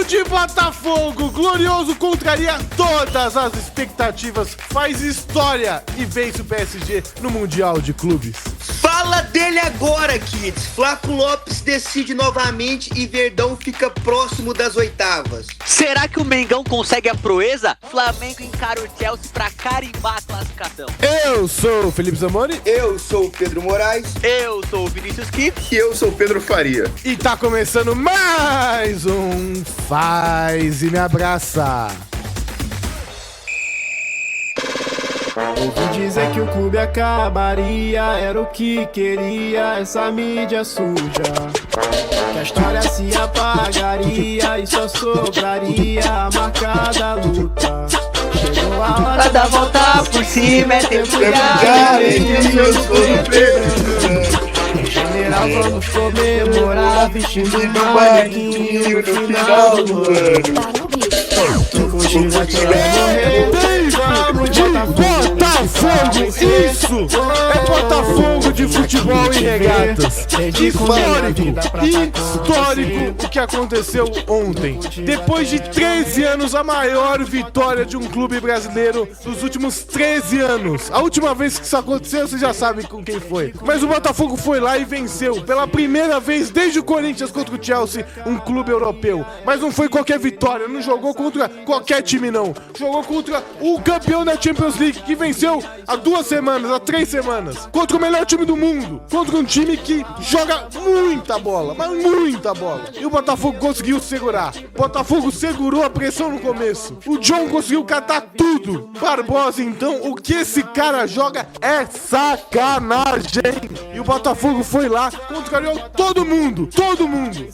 Grande Botafogo, glorioso, contraria todas as expectativas, faz história e vence o PSG no Mundial de Clubes. Fala dele agora, kids. Flaco Lopes decide novamente e Verdão fica próximo das oitavas. Será que o Mengão consegue a proeza? Flamengo encara o Chelsea pra carimbar a classificação. Eu sou o Felipe Zamoni. Eu sou o Pedro Moraes. Eu sou o Vinícius Kipp. E eu sou o Pedro Faria. E tá começando mais um Faz e Me Abraça. Ouvi dizer que o clube acabaria, era o que queria essa mídia suja. Que a história se apagaria e só sobraria a marca da luta. Chegou a hora da volta por cima, é tempo de alegria, eu sou o Pedro. General, vamos comemorar, vestindo um manequinho no final do ano. Hoje vai morrer. Botafogo, isso! É Botafogo de futebol e regatas. Histórico o que aconteceu ontem. Depois de 13 anos, a maior vitória de um clube brasileiro nos últimos 13 anos. A última vez que isso aconteceu, vocês já sabem com quem foi. Mas o Botafogo foi lá e venceu pela primeira vez desde o Corinthians contra o Chelsea, um clube europeu. Mas não foi qualquer vitória, não jogou contra qualquer time não. Jogou contra o campeão da Champions League, que venceu há 2 semanas, há 3 semanas, contra o melhor time do mundo, contra um time que joga muita bola, mas muita bola. E o Botafogo conseguiu segurar. O Botafogo segurou a pressão no começo. O John conseguiu catar tudo. Barbosa, então, o que esse cara joga é sacanagem. E o Botafogo foi lá, contrariou todo mundo,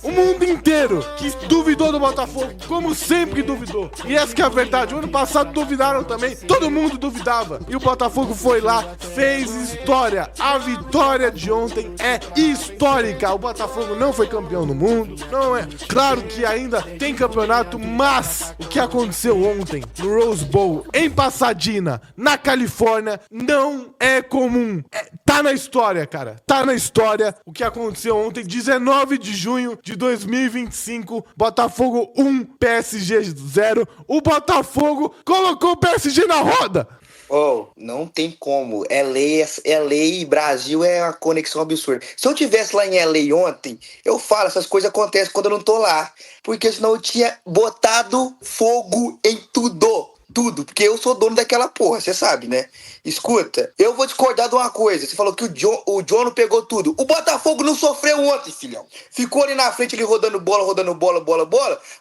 o mundo inteiro, que duvidou do Botafogo, como sempre duvidou. E essa que é a verdade. O ano passado duvidaram também, todo mundo duvidava. E o Botafogo foi lá, fez história. A vitória de ontem é histórica. O Botafogo não foi campeão do mundo, não é. Claro que ainda tem campeonato, mas o que aconteceu ontem no Rose Bowl, em Pasadena, na Califórnia, não é comum. Tá na história, cara. Tá na história o que aconteceu ontem, 19 de junho de 2025. Botafogo 1, PSG 0. O Botafogo colocou o PSG na roda. Oh, não tem como. LA e Brasil é uma conexão absurda. Se eu tivesse lá em LA ontem, eu falo, essas coisas acontecem quando eu não tô lá. Porque senão eu tinha botado fogo em tudo. Tudo, porque eu sou dono daquela porra, você sabe, né? Escuta, eu vou discordar de uma coisa. Você falou que o John não pegou tudo. O Botafogo não sofreu ontem, filhão. Ficou ali na frente, ele rodando bola.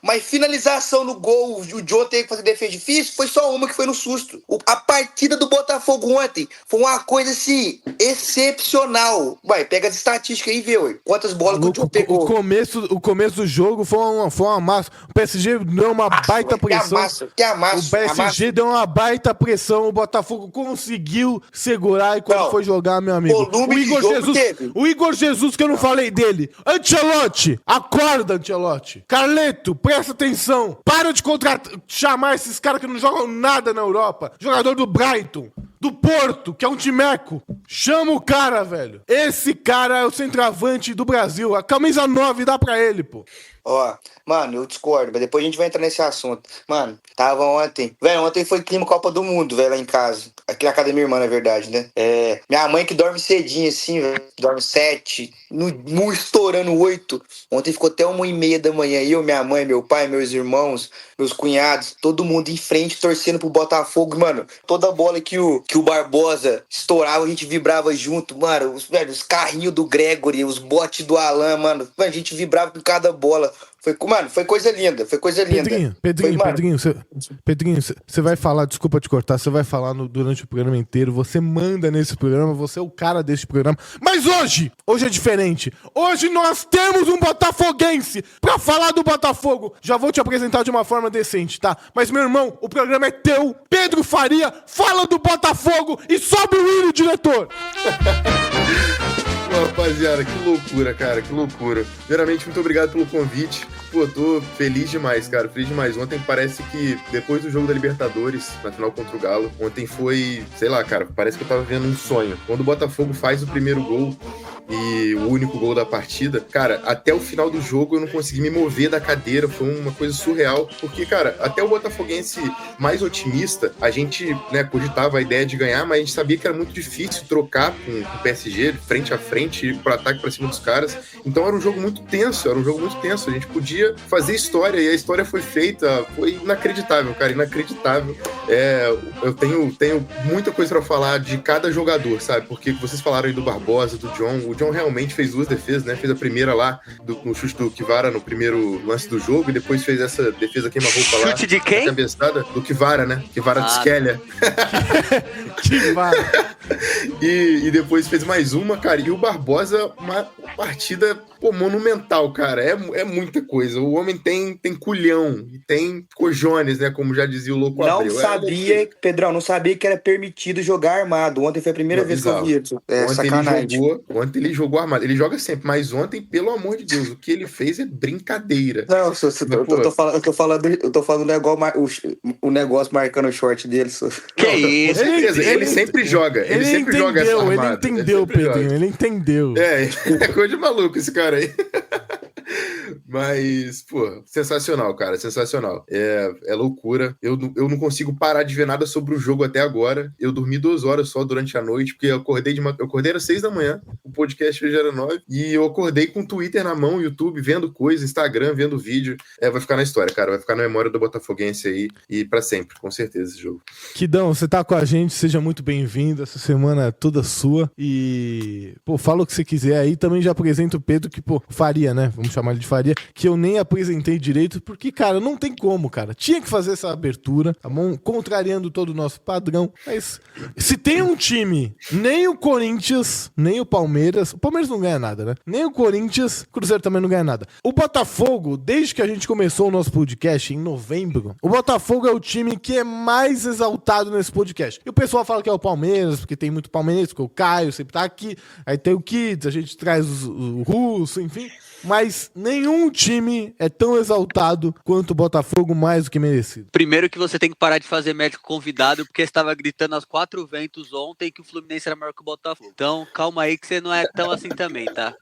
Mas finalização no gol, o John teve que fazer defesa difícil, foi só uma que foi no susto. A partida do Botafogo ontem foi uma coisa, assim, excepcional. Vai, pega as estatísticas aí e vê, ué. Quantas bolas que o John pegou. O começo do jogo foi uma massa. O PSG deu uma baita pressão. O PSG deu uma baita pressão, o Botafogo conseguiu segurar e quando foi jogar, meu amigo. O Igor Jesus, que eu não falei dele. Ancelotti, acorda, Ancelotti. Carleto, presta atenção. Para de chamar esses caras que não jogam nada na Europa. Jogador do Brighton, do Porto, que é um timeco. Chama o cara, velho. Esse cara é o centroavante do Brasil. A camisa 9 dá pra ele, pô. Ó, mano, eu discordo, mas depois a gente vai entrar nesse assunto. Mano, tava ontem. Velho, ontem foi clima Copa do Mundo, velho, lá em casa. Aqui na casa da minha irmã, na verdade, né? Minha mãe que dorme cedinho, assim, velho. Dorme 7, no estourando 8. Ontem ficou até 1h30 da manhã. Eu, minha mãe, meu pai, meus irmãos, meus cunhados, todo mundo em frente, torcendo pro Botafogo, mano. Toda bola que o Barbosa estourava, a gente vibrava junto, mano. Os carrinhos do Gregory, os botes do Alan, mano. A gente vibrava com cada bola. Foi coisa linda, Pedrinho, você vai falar, desculpa te cortar, você vai falar durante o programa inteiro, você manda nesse programa, você é o cara desse programa, mas hoje é diferente. Hoje nós temos um botafoguense pra falar do Botafogo. Já vou te apresentar de uma forma decente, tá? Mas, meu irmão, o programa é teu. Pedro Faria, fala do Botafogo e sobe o hino, diretor. Rapaziada, que loucura, cara, que loucura. Primeiramente, muito obrigado pelo convite. Pô, tô feliz demais, cara, feliz demais. Ontem parece que, depois do jogo da Libertadores, na final contra o Galo, ontem foi, sei lá, cara, parece que eu tava vendo um sonho. Quando o Botafogo faz o primeiro gol e o o único gol da partida, cara, até o final do jogo eu não consegui me mover da cadeira, foi uma coisa surreal, porque, cara, até o botafoguense mais otimista, a gente, né, cogitava a ideia de ganhar, mas a gente sabia que era muito difícil trocar com o PSG frente a frente, ir pro ataque pra cima dos caras, então era um jogo muito tenso, a gente podia fazer história, e a história foi feita, foi inacreditável, cara, inacreditável. Eu tenho muita coisa pra falar de cada jogador, sabe, porque vocês falaram aí do Barbosa, do John, o John realmente fez 2 defesas, né, fez a primeira lá, no chute do Kvara no primeiro lance do jogo, e depois fez essa defesa queima-roupa lá. Chute de quem? Cabeçada do Kvara, né, Kvara de Skellia. Que vara. E depois fez mais uma, cara, e o Barbosa, uma partida, pô, monumental, cara, é muita coisa, o homem tem culhão, e tem cojones, né, como já dizia o Louco Abreu. Não sabia, Pedrão, não sabia que era permitido jogar armado. Ontem foi a primeira vez que eu vi isso. Ontem ele jogou armado. Ele joga sempre, mas ontem, pelo amor de Deus, o que ele fez é brincadeira. Não, eu tô falando o negócio marcando o short dele. Que Não, isso? Com certeza, ele sempre joga. Ele sempre joga essa armada. Ele entendeu, Pedrinho, ele entendeu. É coisa de maluco esse cara aí. Mas, pô, sensacional, cara, sensacional. É loucura. Eu não consigo parar de ver nada sobre o jogo até agora. Eu dormi 2 horas só durante a noite, porque eu acordei às 6 da manhã, o podcast hoje era 9, e eu acordei com o Twitter na mão, YouTube, vendo coisa, Instagram, vendo vídeo. Vai ficar na história, cara, vai ficar na memória do botafoguense aí, e pra sempre, com certeza, esse jogo. Kidão, você tá com a gente, seja muito bem-vindo, essa semana é toda sua, e, pô, fala o que você quiser aí, também já apresento o Pedro, que, pô, Faria, né, vamos chamar ele de Faria, que eu nem apresentei direito, porque, cara, não tem como, cara. Tinha que fazer essa abertura, tá bom? Contrariando todo o nosso padrão. Mas se tem um time, nem o Corinthians, nem o Palmeiras não ganha nada, né? Nem o Corinthians, o Cruzeiro também não ganha nada. O Botafogo, desde que a gente começou o nosso podcast em novembro, o Botafogo é o time que é mais exaltado nesse podcast. E o pessoal fala que é o Palmeiras, porque tem muito palmeirense, porque o Caio sempre tá aqui, aí tem o Kids, a gente traz o Russo, enfim. Mas nenhum time é tão exaltado quanto o Botafogo, mais do que merecido. Primeiro que você tem que parar de fazer médico convidado, porque você estava gritando aos 4 ventos ontem que o Fluminense era maior que o Botafogo. Então, calma aí que você não é tão assim também, tá?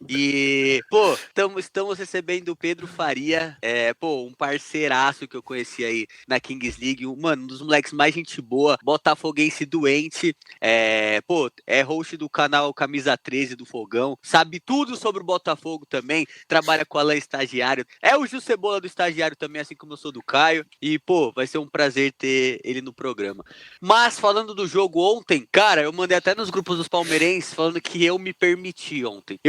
E, pô, estamos recebendo o Pedro Faria, um parceiraço que eu conheci aí na Kings League, mano, um dos moleques mais gente boa, botafoguense doente, é host do canal Camisa 13 do Fogão, sabe tudo sobre o Botafogo também, trabalha com o Alan Estagiário, é o Gil Cebola do Estagiário também, assim como eu sou do Caio, e, pô, vai ser um prazer ter ele no programa. Mas, falando do jogo ontem, cara, eu mandei até nos grupos dos palmeirenses falando que eu me permiti ontem,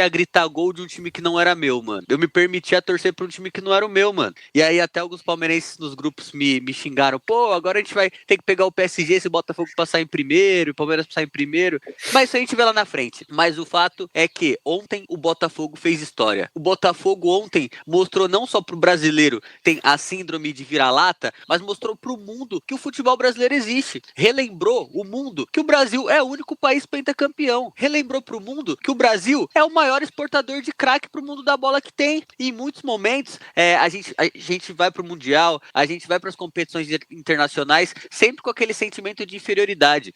a gritar gol de um time que não era meu, mano. Eu me permiti a torcer pra um time que não era o meu, mano. E aí até alguns palmeirenses nos grupos me xingaram. Pô, agora a gente vai ter que pegar o PSG se o Botafogo passar em primeiro, o Palmeiras passar em primeiro. Mas isso a gente vê lá na frente. Mas o fato é que ontem o Botafogo fez história. O Botafogo ontem mostrou não só pro brasileiro tem a síndrome de vira-lata, mas mostrou pro mundo que o futebol brasileiro existe. Relembrou o mundo que o Brasil é o único país pentacampeão. Relembrou pro mundo que o Brasil é o maior exportador de craque pro mundo da bola que tem. E em muitos momentos, a gente vai pro Mundial, a gente vai pras competições internacionais, sempre com aquele sentimento de inferioridade.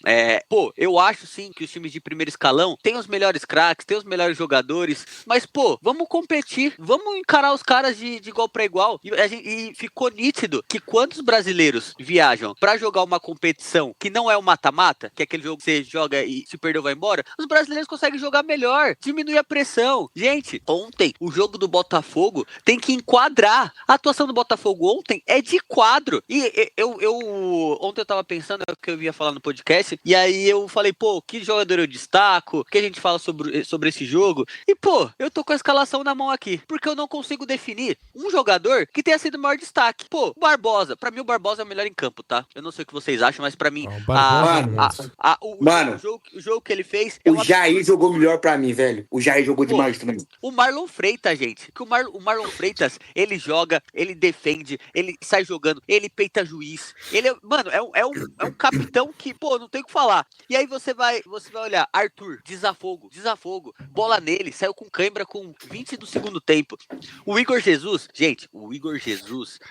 Eu acho sim que os times de primeiro escalão têm os melhores craques, têm os melhores jogadores, mas, pô, vamos competir, vamos encarar os caras de igual para igual. E ficou nítido que quantos brasileiros viajam pra jogar uma competição que não é o mata-mata, que é aquele jogo que você joga e se perdeu vai embora, os brasileiros conseguem jogar melhor, diminuir a pressão. Gente, ontem o jogo do Botafogo tem que enquadrar. A atuação do Botafogo ontem é de quadro. E ontem eu tava pensando o que eu ia falar no podcast, e aí eu falei, pô, que jogador eu destaco, o que a gente fala sobre esse jogo, e pô, eu tô com a escalação na mão aqui, porque eu não consigo definir um jogador que tenha sido o maior destaque. Pô, o Barbosa, pra mim o Barbosa é o melhor em campo, tá? Eu não sei o que vocês acham, mas pra mim o jogo que ele fez o Jair jogou melhor pra mim, velho. O Jair jogou demais também. O Marlon Freitas, gente, que o Marlon Freitas, ele joga, ele defende, ele sai jogando, ele peita juiz, ele é um capitão que, pô, não tem o que falar. E aí você vai olhar, Arthur, desafogo, bola nele, saiu com cãibra com 20 do segundo tempo. O Igor Jesus, gente,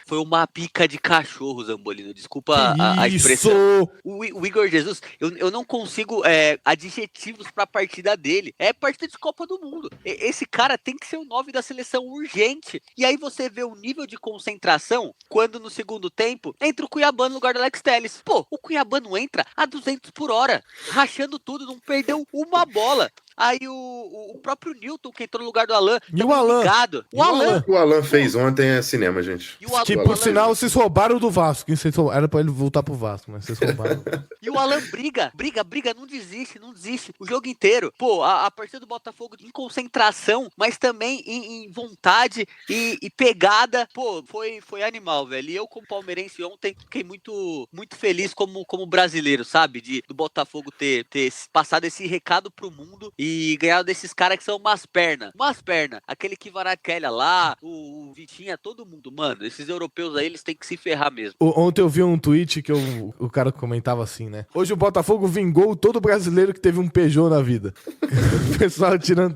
foi uma pica de cachorro, Zambolino, desculpa a expressão. O Igor Jesus, eu não consigo adjetivos pra partida dele. É partida de Copa Copa do Mundo. Esse cara tem que ser o 9 da seleção urgente. E aí você vê o nível de concentração quando no segundo tempo entra o Cuiabá no lugar do Alex Telles. Pô, o Cuiabá não entra a 200 por hora, rachando tudo, não perdeu uma bola. Aí o próprio Newton, que entrou no lugar do Alan, E o Alan? ligado. E o Alan? O que o Alan fez ontem é cinema, gente. E o Alan, Que o por Alan- sinal vocês roubaram do Vasco. Era pra ele voltar pro Vasco, mas vocês roubaram. E o Alan briga, não desiste. O jogo inteiro. Pô, a partida do Botafogo em concentração, mas também em vontade e pegada. Pô, foi animal, velho. E eu, como palmeirense ontem, fiquei muito, muito feliz como brasileiro, sabe? Do Botafogo ter passado esse recado pro mundo e ganhado desses caras que são umas pernas. Aquele que Varaquelha lá, o Vitinha, todo mundo. Mano, esses europeus aí, eles têm que se ferrar mesmo. Ontem eu vi um tweet que o cara comentava assim, né? Hoje o Botafogo vingou todo brasileiro que teve um Peugeot na vida. O pessoal tirando.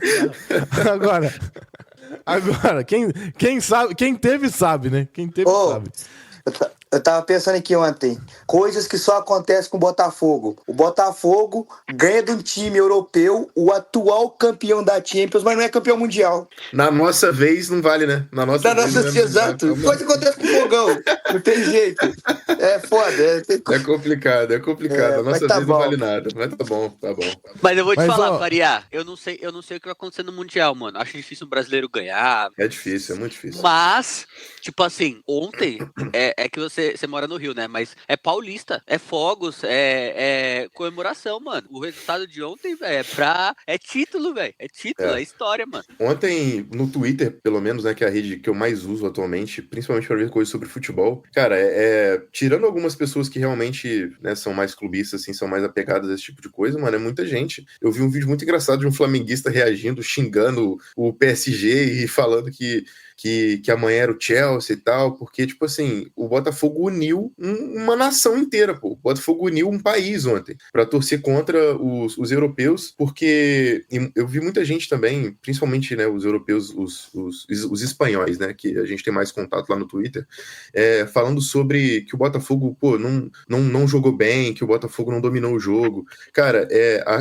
Agora, quem sabe, quem teve sabe, né? Quem teve sabe. Eu tava pensando aqui ontem, coisas que só acontecem com o Botafogo. O Botafogo ganha de um time europeu, o atual campeão da Champions, mas não é campeão mundial. Na nossa vez não vale, né? Exato. Coisa que acontece com o Fogão. Não tem jeito. É foda. É complicado. A nossa tá vez bom. não vale nada. Mas tá bom. Mas eu vou te falar, ó, Faria, eu não sei o que vai acontecer no Mundial, mano. Acho difícil um brasileiro ganhar. É difícil, é muito difícil. Mas, tipo assim, ontem é que você mora no Rio, né? Mas é paulista, é fogos, é comemoração, mano. O resultado de ontem, velho, é título, velho. É título, é história, mano. Ontem, no Twitter, pelo menos, né, que é a rede que eu mais uso atualmente, principalmente para ver coisas sobre futebol, cara, tirando algumas pessoas que realmente, né, são mais clubistas, assim, são mais apegadas a esse tipo de coisa, mano, é muita gente. Eu vi um vídeo muito engraçado de um flamenguista reagindo, xingando o PSG e falando que amanhã era o Chelsea e tal, porque, tipo assim, o Botafogo uniu uma nação inteira, pô. O Botafogo uniu um país ontem pra torcer contra os europeus, porque eu vi muita gente também, principalmente, né, os europeus, os espanhóis, né, que a gente tem mais contato lá no Twitter, falando sobre que o Botafogo, pô, não jogou bem, que o Botafogo não dominou o jogo. Cara,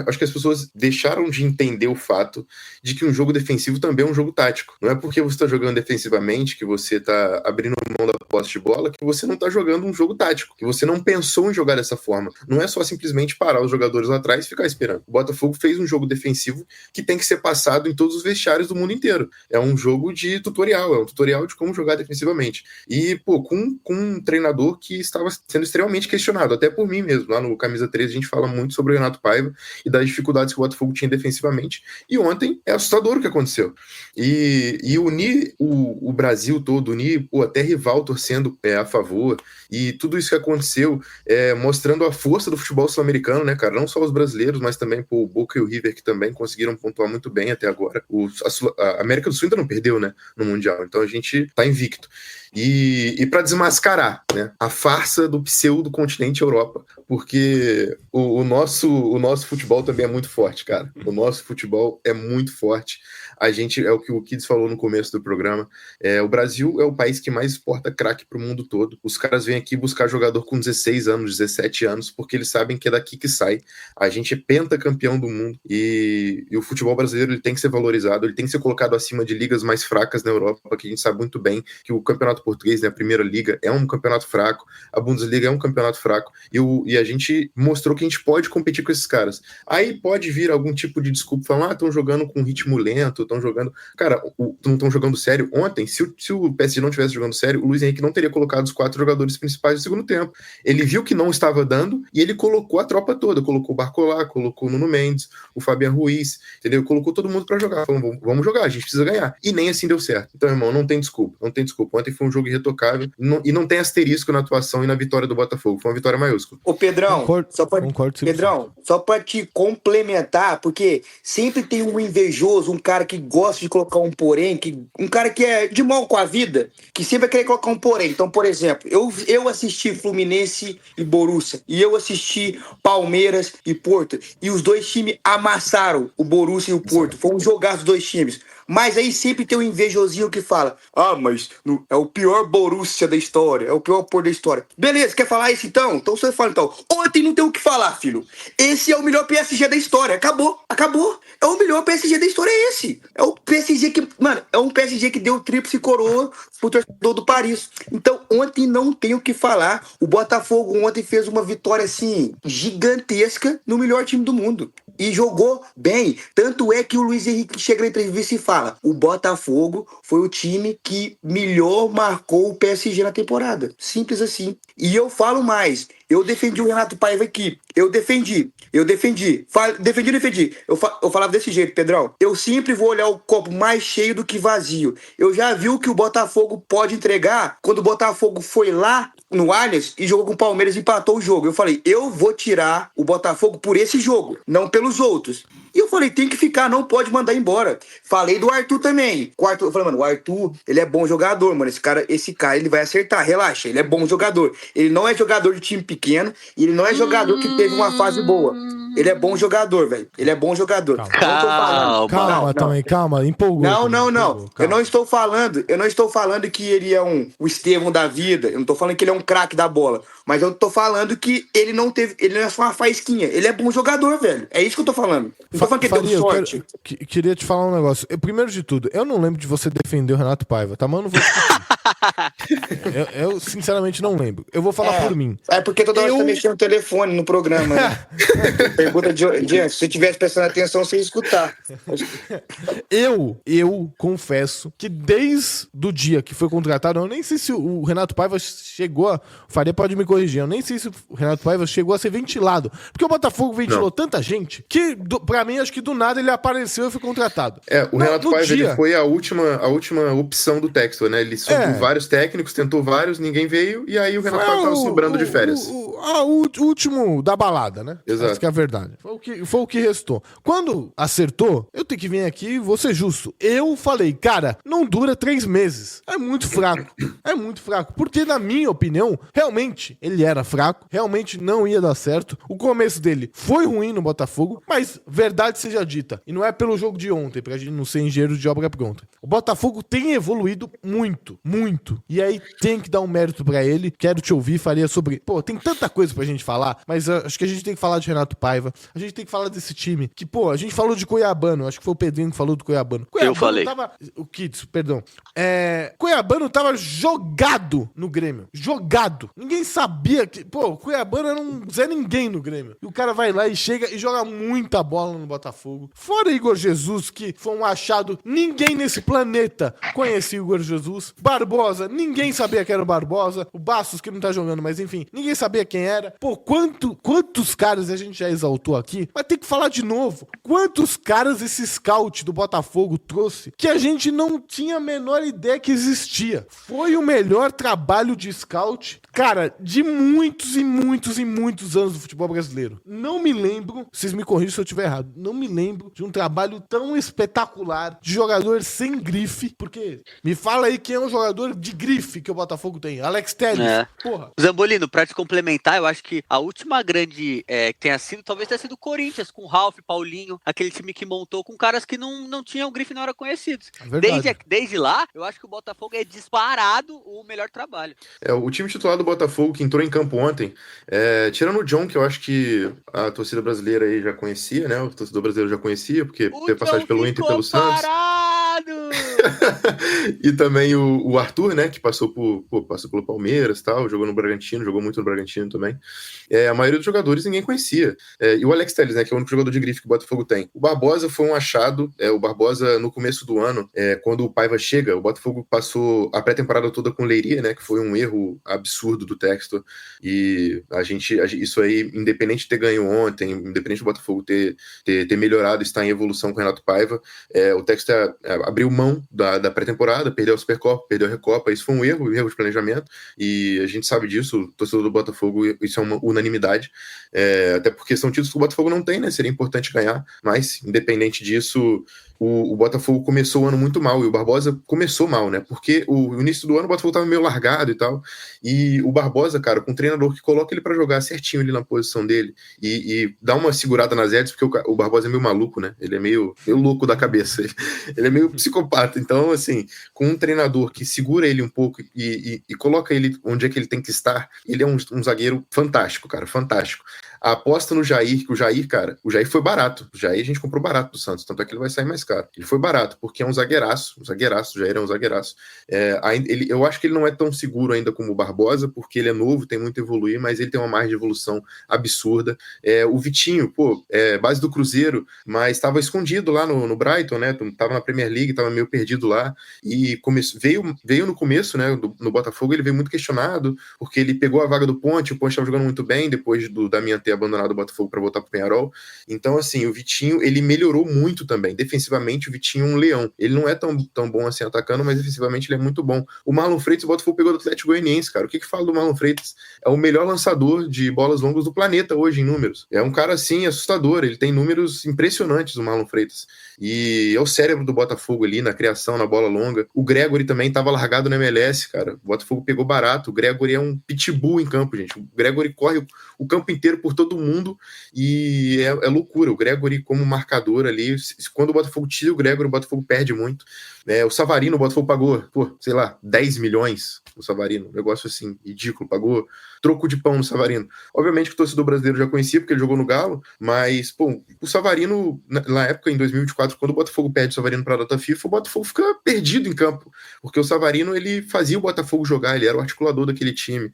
acho que as pessoas deixaram de entender o fato de que um jogo defensivo também é um jogo tático. Não é porque você tá jogando defensivamente, que você tá abrindo mão da posse de bola, que você não tá jogando um jogo tático, que você não pensou em jogar dessa forma. Não é só simplesmente parar os jogadores lá atrás e ficar esperando. O Botafogo fez um jogo defensivo que tem que ser passado em todos os vestiários do mundo inteiro. É um jogo de tutorial, é um tutorial de como jogar defensivamente. E, pô, com um treinador que estava sendo extremamente questionado, até por mim mesmo. Lá no Camisa 13 a gente fala muito sobre o Renato Paiva e das dificuldades que o Botafogo tinha defensivamente. E ontem é assustador o que aconteceu. E unir o Brasil todo, unir até rival torcendo a favor, e tudo isso que aconteceu, mostrando a força do futebol sul-americano, né, cara? Não só os brasileiros, mas também o Boca e o River, que também conseguiram pontuar muito bem até agora. A América do Sul ainda não perdeu, né, no Mundial, então a gente tá invicto. E para desmascarar, né, a farsa do pseudo continente Europa, porque o nosso futebol também é muito forte, cara. O nosso futebol é muito forte. A gente, é o que o Kids falou no começo do programa, o Brasil é o país que mais exporta craque pro mundo todo. Os caras vêm aqui buscar jogador com 16 anos, 17 anos, porque eles sabem que é daqui que sai. A gente é pentacampeão do mundo e o futebol brasileiro ele tem que ser valorizado, ele tem que ser colocado acima de ligas mais fracas na Europa, que a gente sabe muito bem que o campeonato português, né, a primeira liga, é um campeonato fraco, a Bundesliga é um campeonato fraco, e a gente mostrou que a gente pode competir com esses caras. Aí pode vir algum tipo de desculpa, falando, estão jogando com ritmo lento, estão jogando... Cara, não estão jogando sério. Ontem, se o PSG não estivesse jogando sério, o Luiz Henrique não teria colocado os 4 jogadores principais do segundo tempo. Ele viu que não estava dando, e ele colocou a tropa toda, colocou o Barcolá, colocou o Nuno Mendes, o Fabian Ruiz, entendeu? Colocou todo mundo pra jogar, falando, vamos jogar, a gente precisa ganhar. E nem assim deu certo. Então, irmão, não tem desculpa. Ontem foi um jogo irretocável, e não tem asterisco na atuação e na vitória do Botafogo. Foi uma vitória maiúscula. Ô, Pedrão, Concordo Pedrão, só pra te complementar, porque sempre tem um invejoso, um cara que gosta de colocar um porém, um cara que é de mal com a vida, que sempre vai querer colocar um porém. Então, por exemplo, eu assisti Fluminense e Borussia, e eu assisti Palmeiras e Porto, e os dois times amassaram o Borussia e o Porto. Foi um jogaço dos dois times. Mas aí sempre tem um invejosinho que fala, mas é o pior Borussia da história, é o pior Porto da história. Beleza, quer falar isso então? Então você fala então. Ontem não tem o que falar, filho. Esse é o melhor PSG da história. Acabou. É o melhor PSG da história, é esse. É o PSG que, mano, é um PSG que deu tríplice coroa pro torcedor do Paris. Então ontem não tem o que falar. O Botafogo ontem fez uma vitória, assim, gigantesca no melhor time do mundo. E jogou bem. Tanto é que o Luiz Henrique chega na entrevista e fala: o Botafogo foi o time que melhor marcou o PSG na temporada. Simples assim. E eu falo mais. Eu defendi o Renato Paiva aqui. Eu defendi. Defendi. Eu falava desse jeito, Pedrão. Eu sempre vou olhar o copo mais cheio do que vazio. Eu já vi o que o Botafogo pode entregar quando o Botafogo foi lá no Allianz e jogou com o Palmeiras e empatou o jogo. Eu falei, eu vou tirar o Botafogo por esse jogo, não pelos outros. E eu falei, tem que ficar, não pode mandar embora. Falei do Arthur também. Eu falei, mano, o Arthur, ele é bom jogador, mano. Esse cara, ele vai acertar, relaxa, ele é bom jogador. Ele não é jogador de time pequeno e ele não é jogador que teve uma fase boa. Ele é bom jogador, velho. Ele é bom jogador. Calma, empolgou. Não. Eu não estou falando que ele é o Estevão da vida. Eu não estou falando que ele é um craque da bola. Mas eu tô falando que ele não é só uma faísquinha. Ele é bom jogador, velho. É isso que eu tô falando. Não tô falando que ele deu sorte. Queria te falar um negócio. Primeiro de tudo, eu não lembro de você defender o Renato Paiva, tá? Mas eu não vou eu sinceramente não lembro. Eu vou falar por mim. É porque toda hora você tá mexendo no telefone no programa, né? Pergunta de se você tivesse prestando atenção, você ia escutar. Eu confesso que desde o dia que foi contratado, eu nem sei se o Renato Paiva chegou a... O Faria pode me corrigir. Eu nem sei se o Renato Paiva chegou a ser ventilado. Porque o Botafogo ventilou tanta gente que, pra mim, acho que do nada ele apareceu e foi contratado. O Renato Paiva ele foi a última opção do Textor, né? Ele subiu vários técnicos, tentou vários, ninguém veio, e aí o Renato Paiva tava sobrando de férias. O último da balada, né? Exato. Essa que é a verdade. Foi o que restou. Quando acertou, eu tenho que vir aqui e vou ser justo. Eu falei, cara, não dura 3 meses. É muito fraco. Porque, na minha opinião, realmente ele era fraco, realmente não ia dar certo. O começo dele foi ruim no Botafogo, mas verdade seja dita, e não é pelo jogo de ontem, pra gente não ser engenheiro de obra pronta. O Botafogo tem evoluído muito. E aí tem que dar um mérito pra ele. Quero te ouvir, Faria, sobre... Pô, tem tanta coisa pra gente falar, mas acho que a gente tem que falar de Renato Paiva, a gente tem que falar desse time, que, pô, a gente falou de Cuiabano, acho que foi o Pedrinho que falou do Cuiabano. Eu falei. O Kids, perdão. Cuiabano tava jogado no Grêmio. Jogado. Ninguém sabia que... Pô, o Cuiabano era um Zé Ninguém no Grêmio. E o cara vai lá e chega e joga muita bola no Botafogo. Fora Igor Jesus, que foi um achado... Ninguém nesse planeta conhecia o Igor Jesus. Barbosa, ninguém sabia que era o Barbosa. O Bastos, que não tá jogando, mas enfim, ninguém sabia quem era. Pô, quantos caras a gente já exaltou aqui? Mas tem que falar de novo. Quantos caras esse scout do Botafogo trouxe que a gente não tinha a menor ideia que existia? Foi o melhor trabalho de scout, cara, de muitos anos do futebol brasileiro. Não me lembro, vocês me corrigem se eu estiver errado, não me lembro de um trabalho tão espetacular de jogador sem grife, porque me fala aí quem é um jogador de grife que o Botafogo tem. Alex Telles, porra. Zambolino, pra te complementar, eu acho que a última grande que tenha sido, talvez tenha sido o Corinthians, com Ralf, Paulinho, aquele time que montou com caras que não tinham grife, não eram conhecidos. Desde lá, eu acho que o Botafogo é disparado o melhor trabalho. O time titular do Botafogo, que entrou em campo ontem, tirando o John, que eu acho que a torcida brasileira aí já conhecia, né? O torcedor brasileiro já conhecia, porque teve passagem pelo Inter e pelo Santos. E também o Arthur, né, que passou pelo Palmeiras e tal, jogou no Bragantino, jogou muito no Bragantino também. A maioria dos jogadores ninguém conhecia. E o Alex Telles, né, que é o único jogador de grife que o Botafogo tem. O Barbosa foi um achado. O Barbosa, no começo do ano, quando o Paiva chega, o Botafogo passou a pré-temporada toda com Leiria, né, que foi um erro absurdo do Textor. E isso aí, independente de ter ganho ontem, independente do Botafogo ter melhorado, estar em evolução com o Renato Paiva, o Textor abriu mão da pré-temporada, perdeu a Supercopa, perdeu a Recopa. Isso foi um erro de planejamento, e a gente sabe disso, o torcedor do Botafogo, isso é uma unanimidade, até porque são títulos que o Botafogo não tem, né? Seria importante ganhar, mas independente disso, o Botafogo começou o ano muito mal, e o Barbosa começou mal, né? Porque o início do ano o Botafogo tava meio largado e tal, e o Barbosa, cara, com um treinador que coloca ele pra jogar certinho ali na posição dele, e dá uma segurada nas redes, porque o Barbosa é meio maluco, né? Ele é meio louco da cabeça, ele é meio psicopata. Então, assim, com um treinador que segura ele um pouco e coloca ele onde é que ele tem que estar, ele é um zagueiro fantástico, cara, fantástico. A aposta no Jair, que o Jair, cara, o Jair foi barato. O Jair a gente comprou barato do Santos, tanto é que ele vai sair mais caro. Ele foi barato, porque é um zagueiraço, o Jair é um zagueiraço. Eu acho que ele não é tão seguro ainda como o Barbosa, porque ele é novo, tem muito a evoluir, mas ele tem uma margem de evolução absurda. O Vitinho, base do Cruzeiro, mas estava escondido lá no Brighton, né? Tava na Premier League, tava meio perdido lá, e veio no começo, né, no Botafogo, ele veio muito questionado, porque ele pegou a vaga do Ponte, o Ponte estava jogando muito bem, depois do Damian ter abandonado o Botafogo para voltar pro Peñarol. Então, assim, o Vitinho, ele melhorou muito também. Defensivamente, o Vitinho é um leão. Ele não é tão bom assim atacando, mas defensivamente ele é muito bom. O Marlon Freitas, o Botafogo pegou do Atlético Goianiense, cara. O que fala do Marlon Freitas? É o melhor lançador de bolas longas do planeta hoje em números. É um cara, assim, assustador. Ele tem números impressionantes, o Marlon Freitas. E é o cérebro do Botafogo ali, na criação, na bola longa. O Gregory também estava largado na MLS, cara. O Botafogo pegou barato. O Gregory é um pitbull em campo, gente. O Gregory corre o campo inteiro por todo mundo e é loucura. O Gregory como marcador ali, quando o Botafogo tira o Gregory, o Botafogo perde muito. O Savarino, o Botafogo pagou, 10 milhões o Savarino, um negócio assim, ridículo, pagou troco de pão no Savarino. Obviamente que o torcedor brasileiro já conhecia, porque ele jogou no Galo, mas, o Savarino, na época, em 2024, quando o Botafogo perde o Savarino para a data FIFA, o Botafogo fica perdido em campo, porque o Savarino, ele fazia o Botafogo jogar, ele era o articulador daquele time.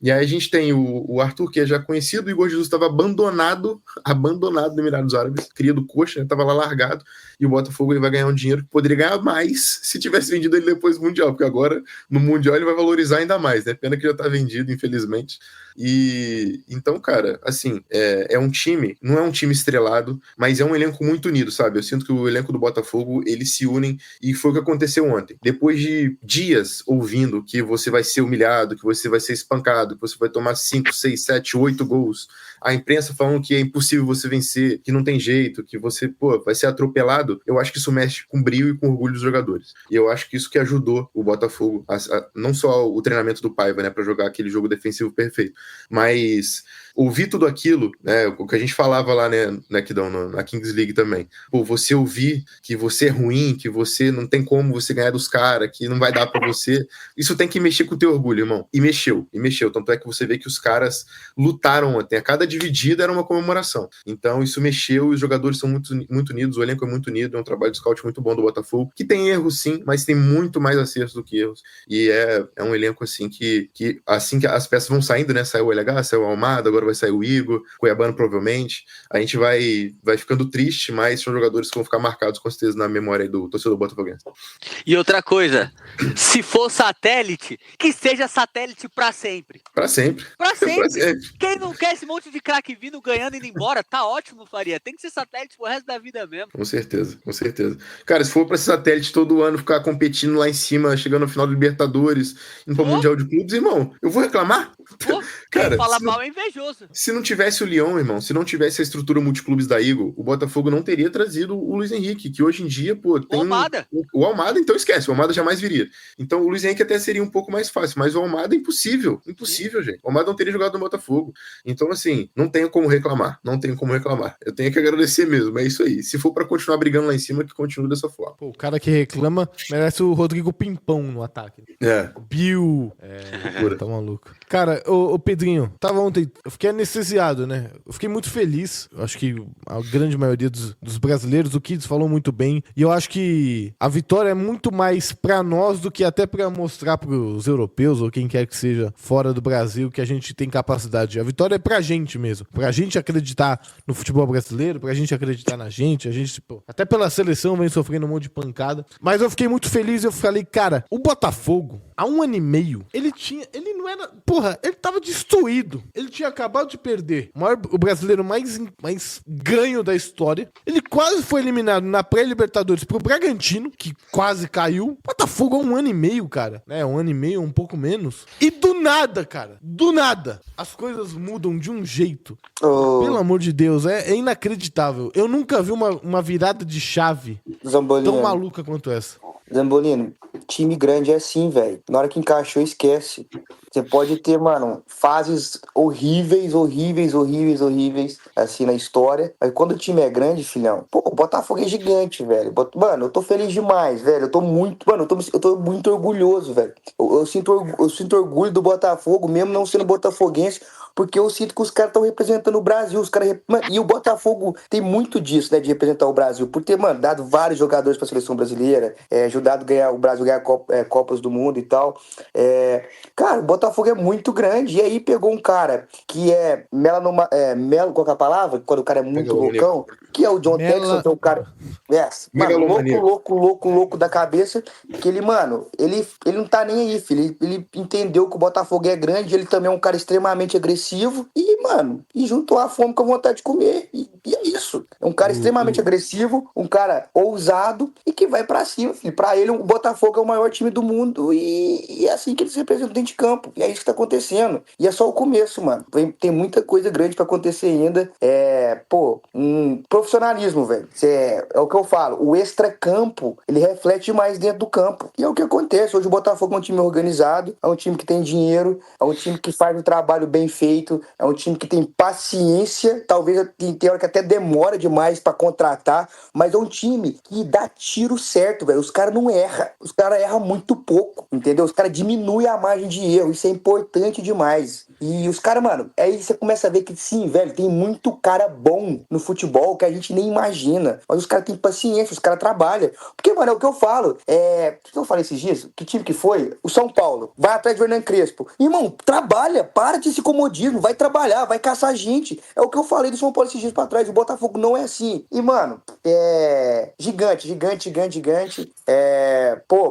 E aí a gente tem o Arthur, que é já conhecido, o Igor Jesus estava abandonado no Emirados Árabes, cria do coxa, estava lá largado, e o Botafogo ele vai ganhar um dinheiro que poderia ganhar mais se tivesse vendido ele depois do Mundial, porque agora no Mundial ele vai valorizar ainda mais, né? Pena que já está vendido, infelizmente. E então, cara, assim, é um time, não é um time estrelado, mas é um elenco muito unido, sabe? Eu sinto que o elenco do Botafogo, eles se unem, e foi o que aconteceu ontem. Depois de dias ouvindo que você vai ser humilhado, que você vai ser espancado, que você vai tomar 5, 6, 7, 8 gols, a imprensa falando que é impossível você vencer, que não tem jeito, que você, vai ser atropelado, eu acho que isso mexe com o brio e com o orgulho dos jogadores. E eu acho que isso que ajudou o Botafogo, não só o treinamento do Paiva, né, para jogar aquele jogo defensivo perfeito, mas ouvir tudo aquilo, né, o que a gente falava lá, né, na Kings League também. Você ouvir que você é ruim, que você não tem como você ganhar dos caras, que não vai dar pra você, isso tem que mexer com o teu orgulho, irmão. E mexeu. Tanto é que você vê que os caras lutaram ontem. A cada dividida era uma comemoração. Então isso mexeu e os jogadores são muito, muito unidos, o elenco é muito unido, é um trabalho de scout muito bom do Botafogo, que tem erros sim, mas tem muito mais acertos do que erros. E é um elenco assim que assim que as peças vão saindo, né, saiu o LH, saiu o Almada, agora vai sair o Igor, Cuiabano provavelmente, a gente vai ficando triste, mas são jogadores que vão ficar marcados com certeza na memória do torcedor botafoguense. E outra coisa, se for satélite, que seja satélite pra sempre. Pra sempre. Pra sempre. Quem não quer esse monte de craque vindo, ganhando e indo embora, tá ótimo, Faria. Tem que ser satélite pro resto da vida mesmo. Com certeza. Cara, se for pra ser satélite todo ano ficar competindo lá em cima, chegando no final do Libertadores, indo pro Mundial de Clubes, irmão, eu vou reclamar? Cara, falar mal é invejoso. Se não tivesse o Lyon, irmão, se não tivesse a estrutura multiclubes da Eagle, o Botafogo não teria trazido o Luiz Henrique, que hoje em dia, tem... O Almada, então esquece, o Almada jamais viria. Então o Luiz Henrique até seria um pouco mais fácil, mas o Almada é impossível, gente. O Almada não teria jogado no Botafogo. Então, assim, não tenho como reclamar. Eu tenho que agradecer mesmo, é isso aí. Se for pra continuar brigando lá em cima, que continue dessa forma. O cara que reclama merece o Rodrigo Pimpão no ataque. O Bill. Tá maluco. Cara, o Pedrinho, tava ontem, eu fiquei anestesiado, né? Eu fiquei muito feliz. Eu acho que a grande maioria dos brasileiros, o Kids falou muito bem. E eu acho que a vitória é muito mais pra nós do que até pra mostrar pros europeus ou quem quer que seja fora do Brasil que a gente tem capacidade. A vitória é pra gente mesmo. Pra gente acreditar no futebol brasileiro, pra gente acreditar na gente. A gente, até pela seleção vem sofrendo um monte de pancada. Mas eu fiquei muito feliz e eu falei, cara, o Botafogo, há 1 ano e meio, ele não não era... Porra, ele tava destruído. Ele tinha acabado de perder o brasileiro mais ganho da história. Ele quase foi eliminado na pré-Libertadores pro Bragantino, que quase caiu. Botafogo há 1 ano e meio, cara. 1 ano e meio, um pouco menos. E do nada, cara. Do nada. As coisas mudam de um jeito. Pelo amor de Deus, é inacreditável. Eu nunca vi uma virada de chave tão maluca quanto essa. Zambolino, time grande é assim, velho. Na hora que encaixou, esquece. Você pode ter, mano, fases horríveis, assim, na história. Mas quando o time é grande, filhão, pô, o Botafogo é gigante, velho. Mano, eu tô feliz demais, velho. Eu tô muito orgulhoso, velho. Eu sinto orgulho do Botafogo, mesmo não sendo botafoguense, porque eu sinto que os caras estão representando o Brasil. E o Botafogo tem muito disso, né, de representar o Brasil. Por ter, mano, dado vários jogadores pra seleção brasileira, ajudado o Brasil a ganhar Copas do Mundo e tal. Cara, o Botafogo é muito grande. E aí pegou um cara que é Melo, qual que é a palavra? Quando o cara é muito loucão, que é o John Texton, que é o cara... Mano, louco da cabeça, que ele, mano, ele não tá nem aí, filho. Ele entendeu que o Botafogo é grande, ele também é um cara extremamente agressivo e, mano, juntou a fome com a vontade de comer. E é isso. É um cara extremamente agressivo, um cara ousado e que vai pra cima, filho. Pra ele, o Botafogo é o maior time do mundo e é assim que ele se representa dentro de campo. E é isso que tá acontecendo. E é só o começo, mano. Tem muita coisa grande pra acontecer ainda. Um profissionalismo, velho. É o que eu falo. O extra-campo, ele reflete mais dentro do campo. E é o que acontece. Hoje o Botafogo é um time organizado, é um time que tem dinheiro, é um time que faz um trabalho bem feito, é um time que tem paciência, talvez tem hora que até demora demais pra contratar, mas é um time que dá tiro certo, velho. Os caras não erram. Os caras erram muito pouco, entendeu? Os caras diminuem a margem de erro. Isso é importante demais. E os caras, mano, aí você começa a ver que sim, velho, tem muito cara bom no futebol que a gente nem imagina. Mas os caras têm paciência, os caras trabalham. Porque, mano, é o que eu falo. O que eu falei esses dias? Que time que foi? O São Paulo. Vai atrás do Hernan Crespo. Irmão, trabalha, para de esse comodismo, vai trabalhar, vai caçar gente. É o que eu falei do São Paulo esses dias pra trás. O Botafogo não é assim. E, mano, gigante.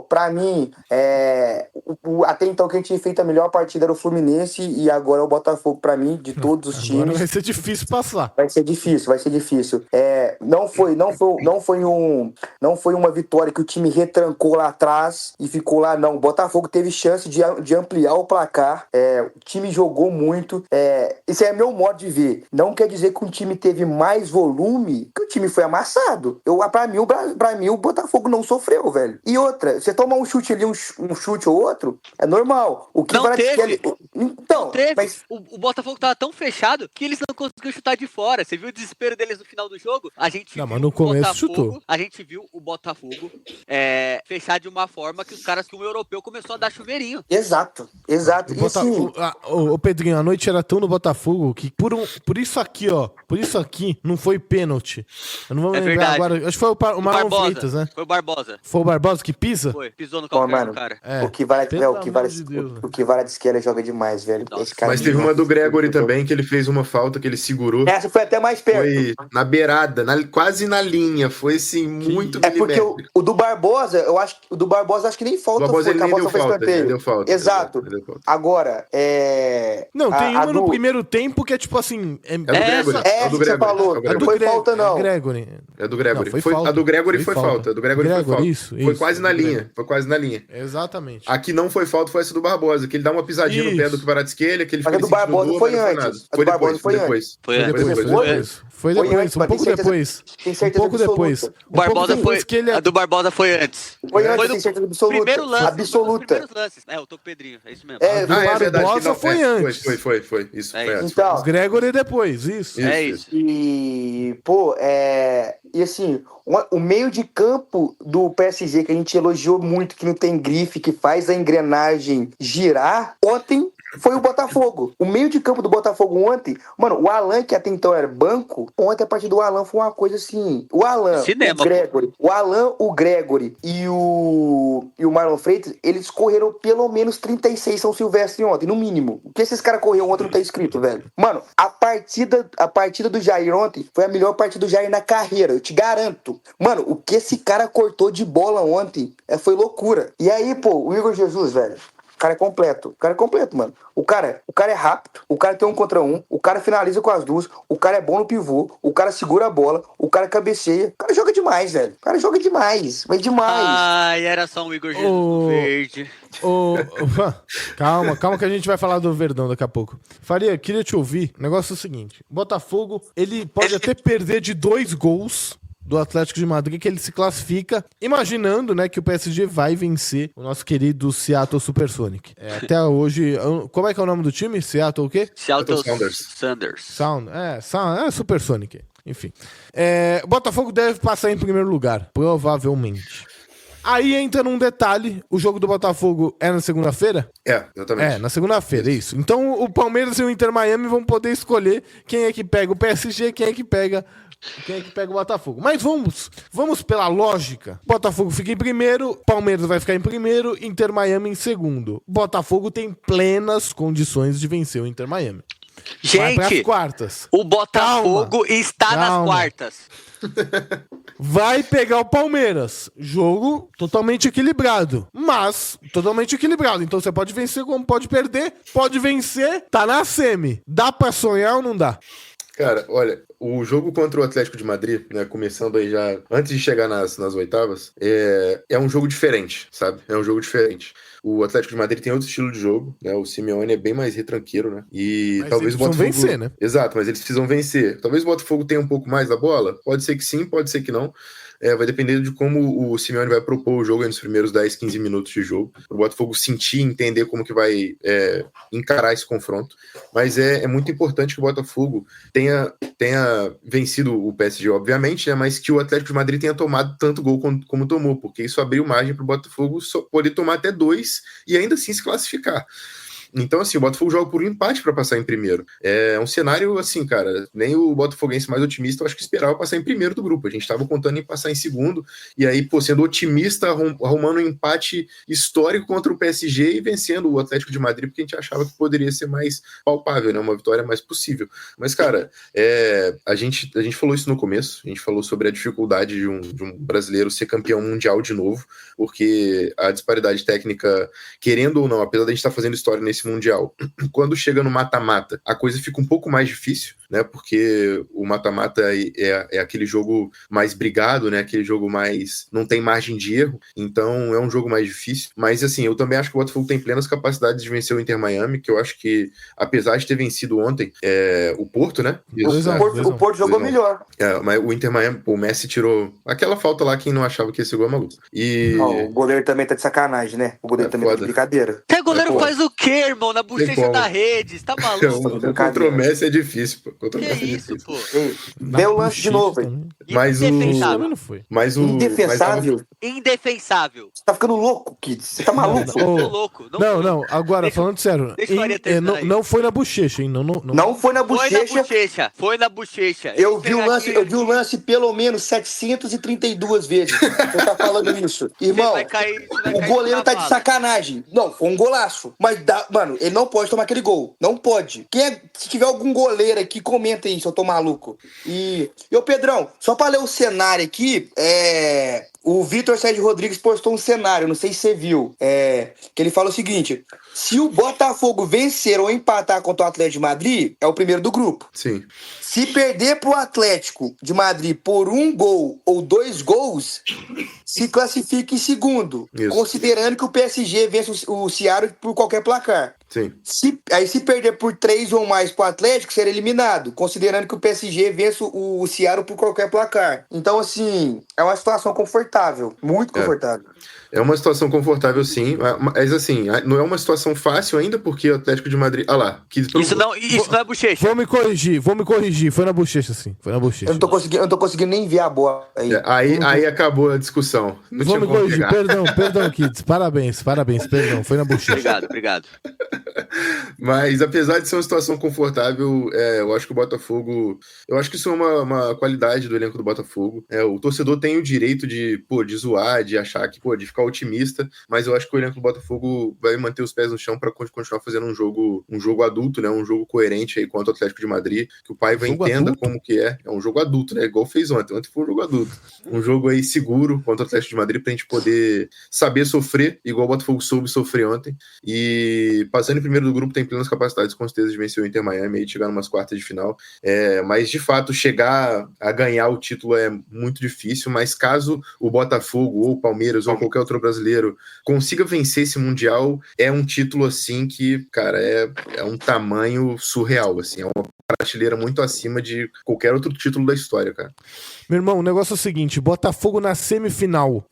Pra mim, até então que a gente tinha feito a melhor partida era o Fluminense e agora é o Botafogo pra mim, de todos os times. Agora vai ser difícil passar. Vai ser difícil. Não foi uma vitória que o time retrancou lá atrás e ficou lá, não. O Botafogo teve chance de ampliar o placar. O time jogou muito. Esse é meu modo de ver. Não quer dizer que o time teve mais volume, que o time foi amassado. Pra mim, o Botafogo não sofreu, velho. E outra, você toma um chute ali, um chute ou outro, é normal. O que não teve. Então, não teve. Mas... O Botafogo tava tão fechado que eles não conseguiram chutar de fora. Você viu o desespero deles no final do jogo? Mas no começo chutou. A gente viu o Botafogo fechar de uma forma que os caras que o europeu começou a dar chuveirinho. Exato. O Pedrinho, a noite era tão no Botafogo que por isso aqui não foi pênalti. Eu não vou lembrar verdade. agora. Acho que foi o Marlon Freitas, né? Foi o Barbosa. Foi o Barbosa que pisa? Foi, pisou no calcanhar do cara. O que vale de Skeller joga demais, velho. Esse cara mas teve uma do Gregory também, que ele fez uma falta que ele segurou. Essa foi até mais perto. Foi na beirada, quase na linha. Foi assim, muito porque o do Barbosa, acho que nem falta. O Barbosa ele nem deu falta. Exato. Ele deu falta. Agora, Não, tem uma no primeiro tempo que é tipo assim... É do Gregory. É do Gregory. Falou. Não foi falta, não. É do Gregory. Não, a do Gregory foi falta. A do Gregory foi falta. Isso, foi quase na linha. Foi quase na linha. Exatamente. A que não foi falta foi essa do Barbosa, que ele dá uma pisadinha no pé do Kvaratskhelia, que ele fica do Barbosa foi antes. Foi depois. Foi depois, um pouco depois. Um pouco depois. A do Barbosa foi antes. Foi antes, tem absoluta. Primeiro lance. Absoluta. Os primeiros lances. Eu tô com o Pedrinho, é isso mesmo. O Barbosa foi antes. Foi. Isso, foi antes. Então, os Gregory depois, isso. É isso. E assim, o meio de campo do PSG, que a gente elogiou muito, que não tem grife, que faz a engrenagem girar, ontem foi o Botafogo. O meio de campo do Botafogo ontem, mano, o Alan, que até então era banco, ontem a partir do Alan foi uma coisa assim. O Alan, o Gregory e o Marlon Freitas, eles correram pelo menos 36 São Silvestre ontem, no mínimo. O que esses caras correram ontem não tá escrito, velho. Mano, a partida do Jair ontem foi a melhor partida do Jair na carreira, eu te garanto. Mano, o que esse cara cortou de bola ontem foi loucura. E aí, pô, o Igor Jesus, velho. cara é completo. O cara é completo, mano. O cara é rápido, o cara tem 1 contra 1, o cara finaliza com as duas, o cara é bom no pivô, o cara segura a bola, o cara cabeceia. O cara joga demais, velho. O cara joga demais. Mas demais. Ai, era só um Igor Jesus do verde. Calma que a gente vai falar do Verdão daqui a pouco. Faria, queria te ouvir. O negócio é o seguinte: Botafogo, ele pode até perder de 2 gols do Atlético de Madrid, que ele se classifica, imaginando, né, que o PSG vai vencer o nosso querido Seattle Supersonic. Até hoje, como é que é o nome do time? Seattle o quê? Seattle Sounders. Supersonic. Enfim. O Botafogo deve passar em primeiro lugar, provavelmente. Aí entra num detalhe, o jogo do Botafogo é na segunda-feira? Exatamente. Na segunda-feira, isso. Então o Palmeiras e o Inter Miami vão poder escolher quem é que pega o PSG, quem é que pega o Botafogo. Mas vamos pela lógica. Botafogo fica em primeiro, Palmeiras vai ficar em primeiro, Inter Miami em segundo. Botafogo tem plenas condições de vencer o Inter Miami. Vai pras Gente, quartas. o Botafogo está nas quartas. Vai pegar o Palmeiras. Jogo totalmente equilibrado. Então você pode vencer como pode perder. Pode vencer, tá na semi. Dá pra sonhar ou não dá? Cara, olha, o jogo contra o Atlético de Madrid, né, começando aí já, antes de chegar nas oitavas, é um jogo diferente, sabe? É um jogo diferente. O Atlético de Madrid tem outro estilo de jogo, né? O Simeone é bem mais retranqueiro, né? E mas talvez eles o Botafogo... precisam vencer, né? Exato, mas eles precisam vencer. Talvez o Botafogo tenha um pouco mais da bola. Pode ser que sim, pode ser que não. Vai depender de como o Simeone vai propor o jogo nos primeiros 10, 15 minutos de jogo. O Botafogo sentir, entender como que vai encarar esse confronto. Mas é muito importante que o Botafogo tenha vencido o PSG, obviamente, né? Mas que o Atlético de Madrid tenha tomado tanto gol como tomou, porque isso abriu margem para o Botafogo só poder tomar até 2 e ainda assim se classificar. Então, assim, o Botafogo joga por um empate para passar em primeiro. É um cenário, assim, cara, nem o botafoguense mais otimista, eu acho que esperava passar em primeiro do grupo. A gente estava contando em passar em segundo, e aí, sendo otimista, arrumando um empate histórico contra o PSG e vencendo o Atlético de Madrid, porque a gente achava que poderia ser mais palpável, né? Uma vitória mais possível. Mas, cara, a gente falou isso no começo, a gente falou sobre a dificuldade de um brasileiro ser campeão mundial de novo, porque a disparidade técnica, querendo ou não, apesar de a gente estar fazendo história nesse mundial, quando chega no mata-mata, a coisa fica um pouco mais difícil, né? Porque o mata-mata é aquele jogo mais brigado, né? Aquele jogo mais... não tem margem de erro, então é um jogo mais difícil. Mas, assim, eu também acho que o Botafogo tem plenas capacidades de vencer o Inter Miami, que eu acho que, apesar de ter vencido ontem, o Porto, né? O Porto jogou melhor. Mas o Inter Miami, o Messi tirou aquela falta lá, quem não achava que esse gol é maluco. O goleiro também tá de sacanagem, né? O goleiro também tá de brincadeira. Até goleiro faz o quê, irmão? Na bochecha da rede, você tá maluco? Contra o Messi é difícil, pô. Que isso, pô? Vê o lance de novo, hein? Mas Indefensável. Não foi. Indefensável. Você tá ficando louco, Kid? Você tá maluco? Tô louco. Não. Agora, falando sério, não foi na bochecha, hein? Não foi na bochecha. Foi na bochecha. Eu vi o lance pelo menos 732 vezes. Você tá falando isso. Irmão, o goleiro tá de sacanagem. Não, foi um golaço. Mas, mano, ele não pode tomar aquele gol. Não pode. Se tiver algum goleiro aqui, comenta aí se eu tô maluco. E ô Pedrão, só pra ler o cenário aqui, o Vitor Sérgio Rodrigues postou um cenário, não sei se você viu, que ele fala o seguinte: se o Botafogo vencer ou empatar contra o Atlético de Madrid, é o primeiro do grupo. Sim. Se perder pro Atlético de Madrid por 1 gol ou 2 gols, se classifica em segundo, isso, considerando que o PSG vence o Seattle por qualquer placar. Sim. Se perder por 3 ou mais pro Atlético, será eliminado, considerando que o PSG vence o Seattle por qualquer placar. Então, assim, é uma situação confortável, muito confortável. É uma situação confortável, sim, mas assim, não é uma situação fácil ainda, porque o Atlético de Madrid... Isso não é bochecha. Vou me corrigir, foi na bochecha, sim. Foi na bochecha. Eu não tô conseguindo nem ver a bola aí. Aí acabou a discussão. Vou me corrigir, perdão, Kids, parabéns, perdão, foi na bochecha. Obrigado. Mas apesar de ser uma situação confortável, eu acho que o Botafogo. Eu acho que isso é uma qualidade do elenco do Botafogo. O torcedor tem o direito de zoar, de achar que, de ficar otimista, mas eu acho que o elenco do Botafogo vai manter os pés no chão para continuar fazendo um jogo adulto, né? Um jogo coerente aí contra o Atlético de Madrid, que o Paiva entenda adulto? Como que é. É um jogo adulto, né? Igual fez ontem. Ontem foi um jogo adulto. Um jogo aí seguro contra o Atlético de Madrid pra gente poder saber sofrer, igual o Botafogo soube sofrer ontem. E passando em primeiro do grupo tem plenas capacidades, com certeza, de vencer o Inter Miami e chegar numas quartas de final. Mas, de fato, chegar a ganhar o título é muito difícil, mas caso o Botafogo ou o Palmeiras ou qualquer outro brasileiro consiga vencer esse Mundial, é um título, assim, que, cara, é um tamanho surreal, assim, é uma prateleira muito acima de qualquer outro título da história, cara. Meu irmão, o negócio é o seguinte, Botafogo na semifinal,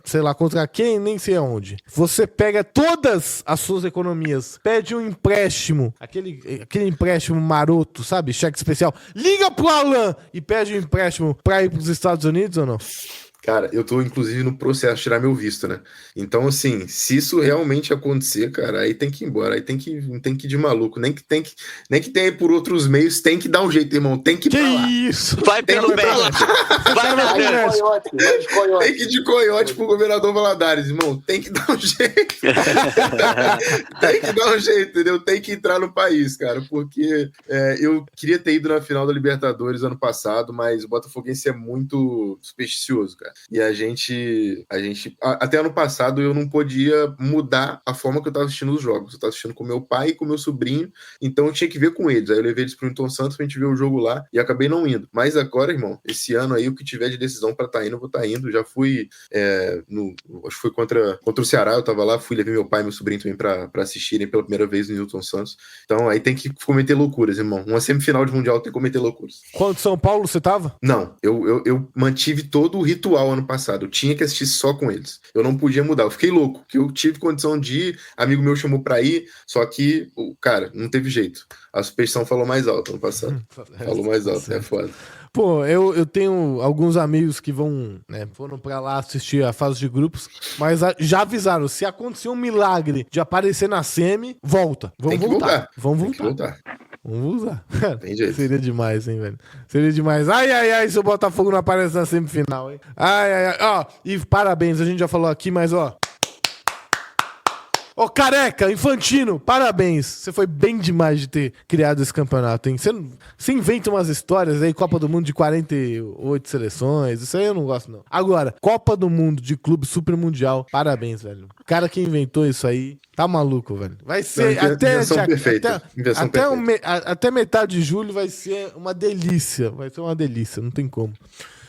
sei lá, contra quem, nem sei aonde. Você pega todas as suas economias, pede um empréstimo, aquele empréstimo maroto, sabe, cheque especial, liga pro Alan e pede um empréstimo pra ir pros Estados Unidos ou não? Cara, eu tô, inclusive, no processo de tirar meu visto, né? Então, assim, se isso realmente acontecer, cara, aí tem que ir embora, aí tem que ir de maluco. Nem que tenha por outros meios, tem que dar um jeito, irmão. Tem que ir pra lá. Isso? Vai pelo México. Vai no Tem que ir de coiote pro governador Valadares, irmão. Tem que dar um jeito. Tem que dar um jeito, entendeu? Tem que entrar no país, cara, porque eu queria ter ido na final da Libertadores ano passado, mas o Botafoguense é muito supersticioso, cara. E a gente até ano passado eu não podia mudar a forma que eu tava assistindo os jogos. Eu tava assistindo com meu pai e com meu sobrinho, então eu tinha que ver com eles. Aí eu levei eles pro Newton Santos pra gente ver o jogo lá e acabei não indo. Mas agora, irmão, esse ano aí, o que tiver de decisão pra tá indo, eu vou tá indo. Já fui acho que foi contra o Ceará, eu tava lá, levei meu pai e meu sobrinho também pra assistirem pela primeira vez no Newton Santos. Então aí tem que cometer loucuras, irmão. Uma semifinal de Mundial tem que cometer loucuras. Quando São Paulo você tava? Não, eu mantive todo o ritual ano passado. Eu tinha que assistir só com eles. Eu não podia mudar. Eu fiquei louco, porque eu tive condição de ir, amigo meu chamou pra ir, só que, cara, não teve jeito. A superstição falou mais alto ano passado. Falou mais alto, é foda. Pô, eu tenho alguns amigos que foram pra lá assistir a fase de grupos, mas já avisaram, se acontecer um milagre de aparecer na semi, volta. Vamos voltar. Vamos usar. Tem jeito. Seria demais, hein, velho? Seria demais. Ai, se o Botafogo não aparece na semifinal, hein? Ai. Ó, e parabéns, a gente já falou aqui, mas ó... Ô, Careca, Infantino, parabéns. Você foi bem demais de ter criado esse campeonato, hein? Você inventa umas histórias aí, Copa do Mundo de 48 seleções, isso aí eu não gosto, não. Agora, Copa do Mundo de clube super mundial, parabéns, velho. O cara que inventou isso aí, tá maluco, velho. Vai ser até metade de julho vai ser uma delícia. Vai ser uma delícia, não tem como.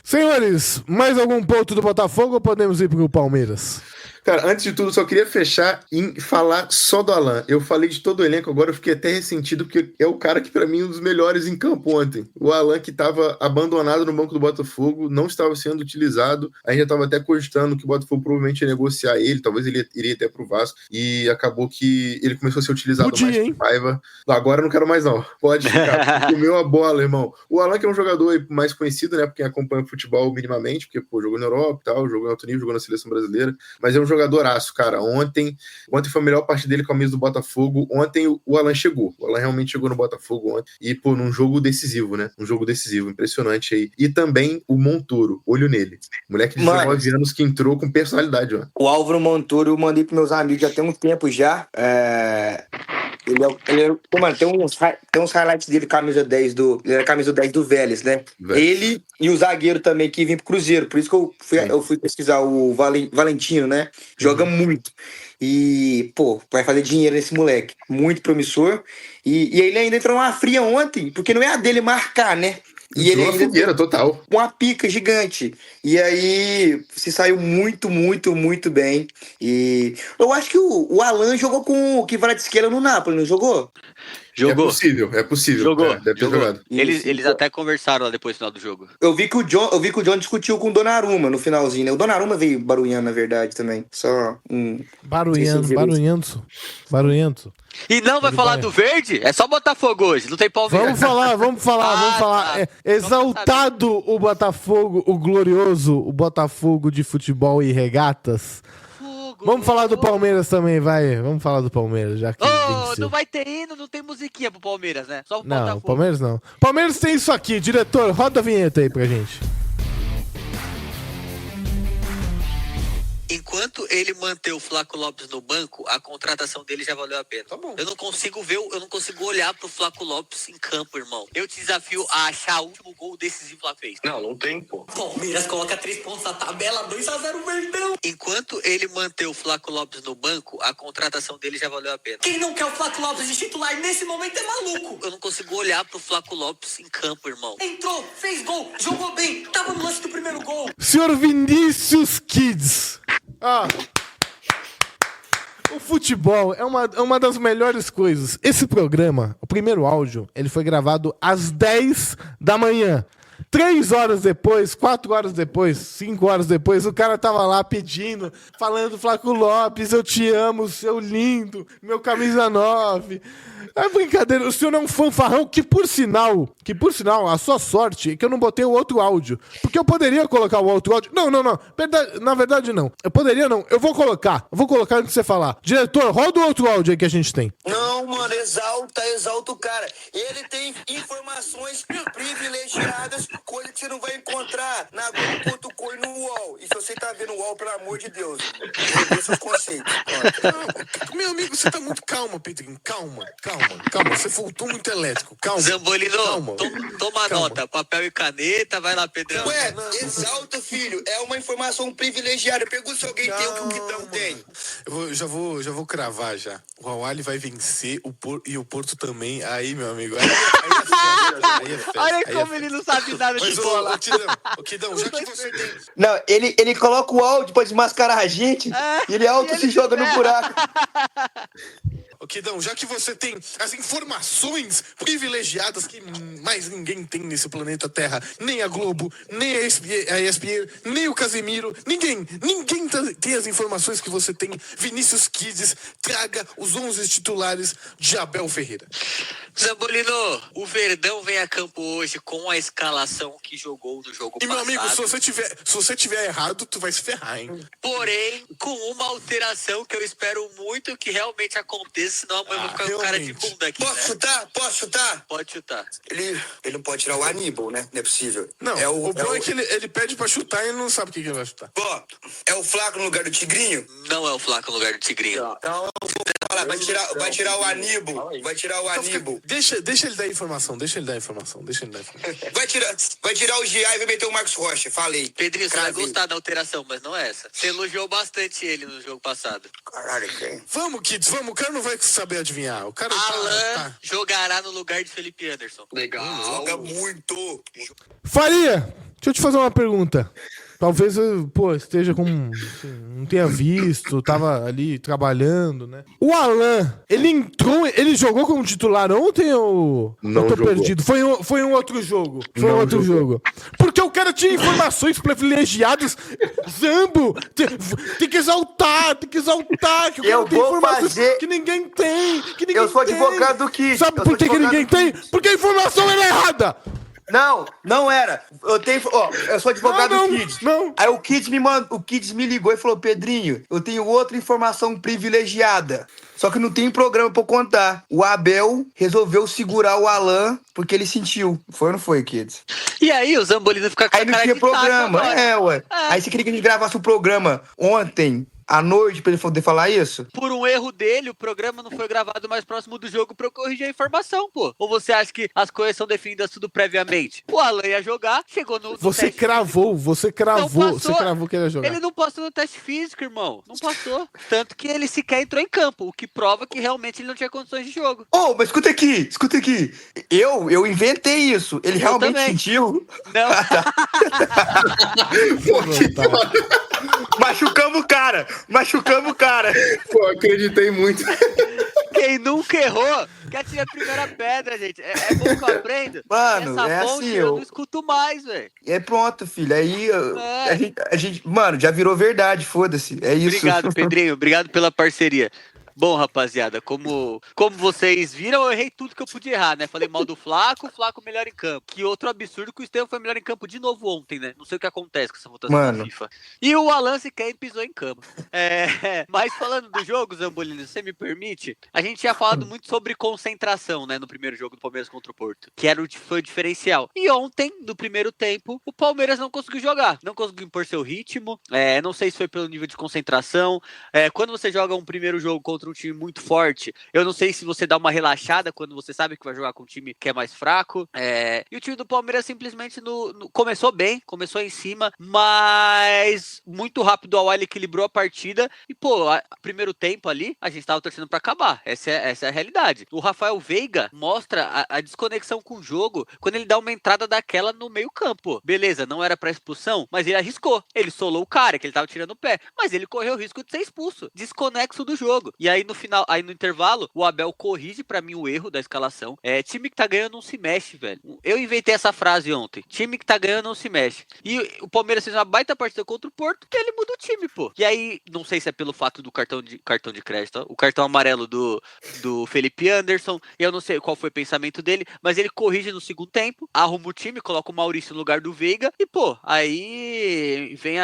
Senhores, mais algum ponto do Botafogo ou podemos ir pro Palmeiras? Cara, antes de tudo, só queria fechar e falar só do Alan. Eu falei de todo o elenco, agora eu fiquei até ressentido, porque é o cara que, pra mim, é um dos melhores em campo ontem. O Alan, que tava abandonado no banco do Botafogo, não estava sendo utilizado. A gente já tava até cogitando que o Botafogo provavelmente ia negociar ele, talvez ele iria até pro Vasco, e acabou que ele começou a ser utilizado mais por Paiva. Agora eu não quero mais, não. Pode ficar. Comeu a bola, irmão. O Alan, que é um jogador mais conhecido, né, porque acompanha o futebol minimamente, porque, jogou na Europa e tal, jogou em alto nível, jogou na seleção brasileira, mas é um jogadoraço, cara. Ontem foi a melhor parte dele com a camisa do Botafogo. Ontem o Alan chegou. O Alan realmente chegou no Botafogo ontem. E, num jogo decisivo, né? Um jogo decisivo, impressionante aí. E também o Montoro, olho nele. Moleque de 19 anos que entrou com personalidade, ó. O Álvaro Montoro, eu mandei pros meus amigos já tem um tempo já. Mano, tem uns highlights dele, camisa 10 ele era camisa 10 do Vélez, né? Ele e o zagueiro também que vinha pro Cruzeiro. Por isso que eu fui pesquisar o Valentino, né? Joga muito. E, vai fazer dinheiro nesse moleque. Muito promissor. E ele ainda entrou numa fria ontem, porque não é a dele marcar, né? E ele ainda fogueira total. Uma pica gigante. E aí se saiu muito, muito, muito bem. E eu acho que o Alan jogou com o Kvaratskhelia no Napoli, não jogou? Jogou. É possível. Jogou. Deve ter jogado. Eles até conversaram lá depois do final do jogo. Eu vi que o John discutiu com o Donnarumma no finalzinho, né? O Donnarumma veio barulhando, na verdade, também. Só barulhento. E não vai falar do verde? É só Botafogo hoje, não tem Palmeiras. Vamos falar. Exaltado o Botafogo, o glorioso, o Botafogo de futebol e regatas. jogo. Vamos falar do Palmeiras também, vai. Vamos falar do Palmeiras, já que Ô, venceu. não vai ter hino, não tem musiquinha pro Palmeiras, né? Só pro Não, Botafogo. Palmeiras não. Palmeiras tem isso aqui, diretor, roda a vinheta aí pra gente. Enquanto ele manter o Flaco Lopes no banco, a contratação dele já valeu a pena. Tá bom. Eu não consigo olhar pro Flaco Lopes em campo, irmão. Eu te desafio a achar o último gol decisivo lá fez. Não tem, pô. Palmeiras coloca 3 pontos na tabela, 2-0 Verdão. Enquanto ele manter o Flaco Lopes no banco, a contratação dele já valeu a pena. Quem não quer o Flaco Lopes de titular nesse momento é maluco. Eu não consigo olhar pro Flaco Lopes em campo, irmão. Entrou, fez gol, jogou bem, tava no lance do primeiro gol. Senhor Vinícius Kids. O futebol é uma das melhores coisas. Esse programa, o primeiro áudio, ele foi gravado às 10 da manhã. 3 horas depois, 4 horas depois, 5 horas depois, o cara tava lá pedindo, falando Flaco Lopes, eu te amo, seu lindo, meu camisa 9. É brincadeira, o senhor é um fanfarrão que por sinal, a sua sorte é que eu não botei o outro áudio. Porque eu poderia colocar o outro áudio. Não. Na verdade, não. Eu poderia não. Eu vou colocar antes de você falar. Diretor, roda o outro áudio aí que a gente tem. Não, mano, exalta o cara. Ele tem informações privilegiadas, coisa que você não vai encontrar na Globo.com e no UOL. E se você tá vendo o UOL, pelo amor de Deus, rever seus conceitos. Não, meu amigo, você tá muito calma, Pedrinho. Calma. Você voltou muito elétrico. Calma. Zambolino, Calma. toma Calma. nota, papel e caneta, vai lá, Pedrão. Ué, exalta, filho. É uma informação privilegiada. Pergunta se alguém tem o que o Quitão tem. Já vou cravar já. O Awali vai vencer e o Porto também. Aí, meu amigo. Aí é festa. Olha como ele não sabe nada de Mas, bola. ô, Kidão, já que você tem... Não, ele coloca o áudio pra desmascarar a gente e ele se joga no buraco. Ô, Kidão, já que você tem as informações privilegiadas que mais ninguém tem nesse planeta Terra, nem a Globo, nem a ESPN, nem o Casemiro, ninguém tem as informações que você tem. Vinícius Kids, traga os 11 titulares de Abel Ferreira. Zambolino, o Verdão vem a campo hoje com a escalação que jogou no jogo E, meu passado. amigo, se você tiver errado, tu vai se ferrar, hein? Porém, com uma alteração que eu espero muito que realmente aconteça, senão amanhã eu vou ficar com cara de realmente. bunda aqui, Posso né? chutar? Posso chutar? Pode chutar. Ele não pode tirar o Aníbal, né? Não é possível. Não, o bom é que ele pede pra chutar e ele não sabe o que ele vai chutar. Ó, é o Flaco no lugar do Tigrinho? Não é o Flaco no lugar do Tigrinho. Então, olha lá, vai tirar o Aníbal. Vai tirar o Aníbal. Deixa ele dar informação. Vai tirar o Gia e vai meter o Marcos Rocha. Falei. Pedrinho, você vai Cravei. gostar da alteração, mas não é essa. Você elogiou bastante ele no jogo passado. Caralho, quem? Vamos, Kids, vamos. O cara não vai saber adivinhar. O cara Alan jogará no lugar de Felipe Anderson. Legal. Joga muito. Faria, deixa eu te fazer uma pergunta. Talvez eu, esteja com... não tenha visto, tava ali trabalhando, né? O Alan, ele jogou como titular ontem ou... Não eu tô jogou. perdido. Foi um outro jogo. Não jogo. Porque o cara tinha informações privilegiadas. Zambo, tem que exaltar. Que o cara Eu tem vou informações fazer- que ninguém tem. Eu sou advogado do Kids. Sabe Eu por sou que advogado ninguém do tem? Kids. Porque a informação era errada. Não era. Eu sou advogado Não, do Kids. não. Aí o Kids me ligou e falou: Pedrinho, eu tenho outra informação privilegiada. Só que não tem programa pra eu contar. O Abel resolveu segurar o Alan porque ele sentiu. Foi ou não foi, Kids? E aí, o Zambolino fica com Aí a não cara tinha de taco programa. agora. Ué. Aí você queria que a gente gravasse o programa ontem à noite pra ele poder falar isso? Por um erro dele, o programa não foi gravado mais próximo do jogo pra eu corrigir a informação, pô. Ou você acha que as coisas são definidas tudo previamente? O Alan ia jogar, chegou no Você teste cravou que ele ia físico. jogar. Ele não passou no teste físico, irmão. Não passou. Tanto que ele sequer entrou em campo, o que prova que realmente ele não tinha condições de jogo. Mas escuta aqui. Eu inventei isso. Ele realmente também. sentiu. Não. Machucamos o cara. Pô, acreditei muito. Quem nunca errou, quer tirar a primeira pedra, gente. É bom que eu aprendo. Mano, Essa é fonte assim, eu não escuto mais, velho. E aí pronto, filho. Aí É. a gente, mano, já virou verdade, foda-se. É isso. Obrigado, Pedrinho. Obrigado pela parceria. Bom, rapaziada, como vocês viram, eu errei tudo que eu podia errar, né? Falei mal do Flaco, o Flaco melhor em campo. Que outro absurdo que o Estevam foi melhor em campo de novo ontem, né? Não sei o que acontece com essa votação da Mano. FIFA. E o Alan sequer pisou em campo. Mas falando do jogo, Zambolini, se você me permite, a gente tinha falado muito sobre concentração, né? No primeiro jogo do Palmeiras contra o Porto, que foi o diferencial. E ontem, no primeiro tempo, o Palmeiras não conseguiu jogar. Não conseguiu impor seu ritmo. Não sei se foi pelo nível de concentração. Quando você joga um primeiro jogo contra um time muito forte, eu não sei se você dá uma relaxada quando você sabe que vai jogar com um time que é mais fraco. E o time do Palmeiras simplesmente começou bem, começou em cima, mas muito rápido o Awali ele equilibrou a partida e, primeiro tempo ali, a gente tava torcendo pra acabar. Essa é a realidade. O Rafael Veiga mostra a desconexão com o jogo quando ele dá uma entrada daquela no meio campo. Beleza, não era pra expulsão, mas ele arriscou. Ele solou o cara, que ele tava tirando o pé, mas ele correu o risco de ser expulso. Desconexo do jogo. E aí no final, no intervalo, o Abel corrige pra mim o erro da escalação. Time que tá ganhando não se mexe, velho. Eu inventei essa frase ontem. Time que tá ganhando não se mexe. E o Palmeiras fez uma baita partida contra o Porto e ele muda o time, pô. E aí, não sei se é pelo fato do cartão de crédito, ó, o cartão amarelo do Felipe Anderson, eu não sei qual foi o pensamento dele, mas ele corrige no segundo tempo, arruma o time, coloca o Maurício no lugar do Veiga e, aí vem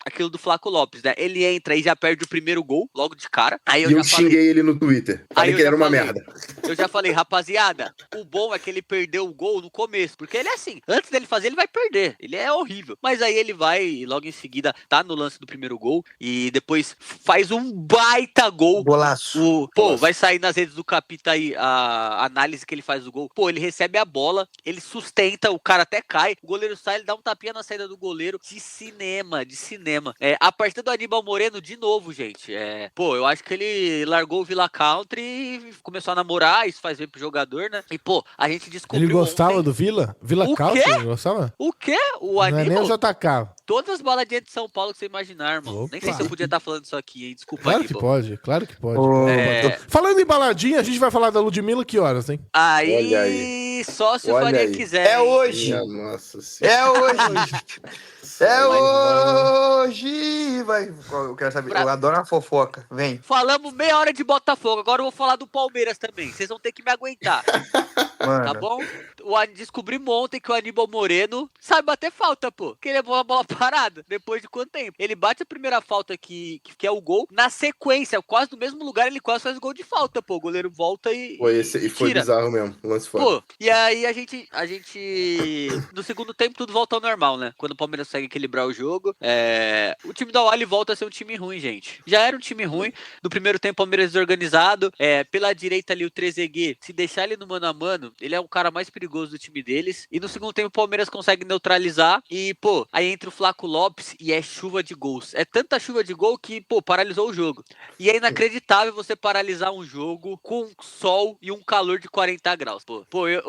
aquilo do Flaco Lopes, né? Ele entra e já perde o primeiro gol, logo de cara. Aí eu xinguei ele no Twitter. Falei que ele era uma merda. Eu já falei, rapaziada, o bom é que ele perdeu o gol no começo, porque ele é assim, antes dele fazer, ele vai perder. Ele é horrível. Mas aí ele vai e logo em seguida tá no lance do primeiro gol e depois faz um baita gol. Golaço. Vai sair nas redes do Capita aí a análise que ele faz do gol. Ele recebe a bola, ele sustenta, o cara até cai, o goleiro sai, ele dá um tapinha na saída do goleiro. De cinema. A partida do Aníbal Moreno, de novo, gente. Eu acho que ele largou o Villa Country e começou a namorar, isso faz bem pro jogador, né? E, a gente descobriu. Ele gostava ontem... do Villa? Villa Country? Ele gostava? O quê? O Não é nem Aníbal? o JK. Todas as baladinhas de São Paulo que você imaginar, irmão. Opa. Nem sei se eu podia estar falando isso aqui, hein? Desculpa, Claro Aníbal. que pode. Falando em baladinha, a gente vai falar da Ludmilla que horas, hein? Olha aí. Só se o Olha Faria aí. quiser. É hoje. Minha nossa senhora. É hoje. É hoje. Vai. Eu quero saber. Eu adoro a fofoca. Vem. Falamos meia hora de Botafogo, agora eu vou falar do Palmeiras também. Vocês vão ter que me aguentar. Mano. Tá bom? Descobrimos ontem que o Aníbal Moreno sabe bater falta, pô. Que ele levou a bola parada. Depois de quanto tempo? Ele bate a primeira falta que é o gol. Na sequência, quase no mesmo lugar, ele quase faz o gol de falta, pô. O goleiro volta e Foi tira. bizarro mesmo. O lance fora. E aí a gente no segundo tempo tudo volta ao normal, né? Quando o Palmeiras consegue equilibrar o jogo, o time da Awali volta a ser um time ruim, gente. Já era um time ruim. No primeiro tempo, o Palmeiras desorganizado. Pela direita ali, o Trezeguet, se deixar ele no mano a mano, ele é o cara mais perigoso do time deles. E no segundo tempo, o Palmeiras consegue neutralizar. E, aí entra o Flaco Lopes e é chuva de gols. É tanta chuva de gol que, paralisou o jogo. E é inacreditável você paralisar um jogo com sol e um calor de 40 graus.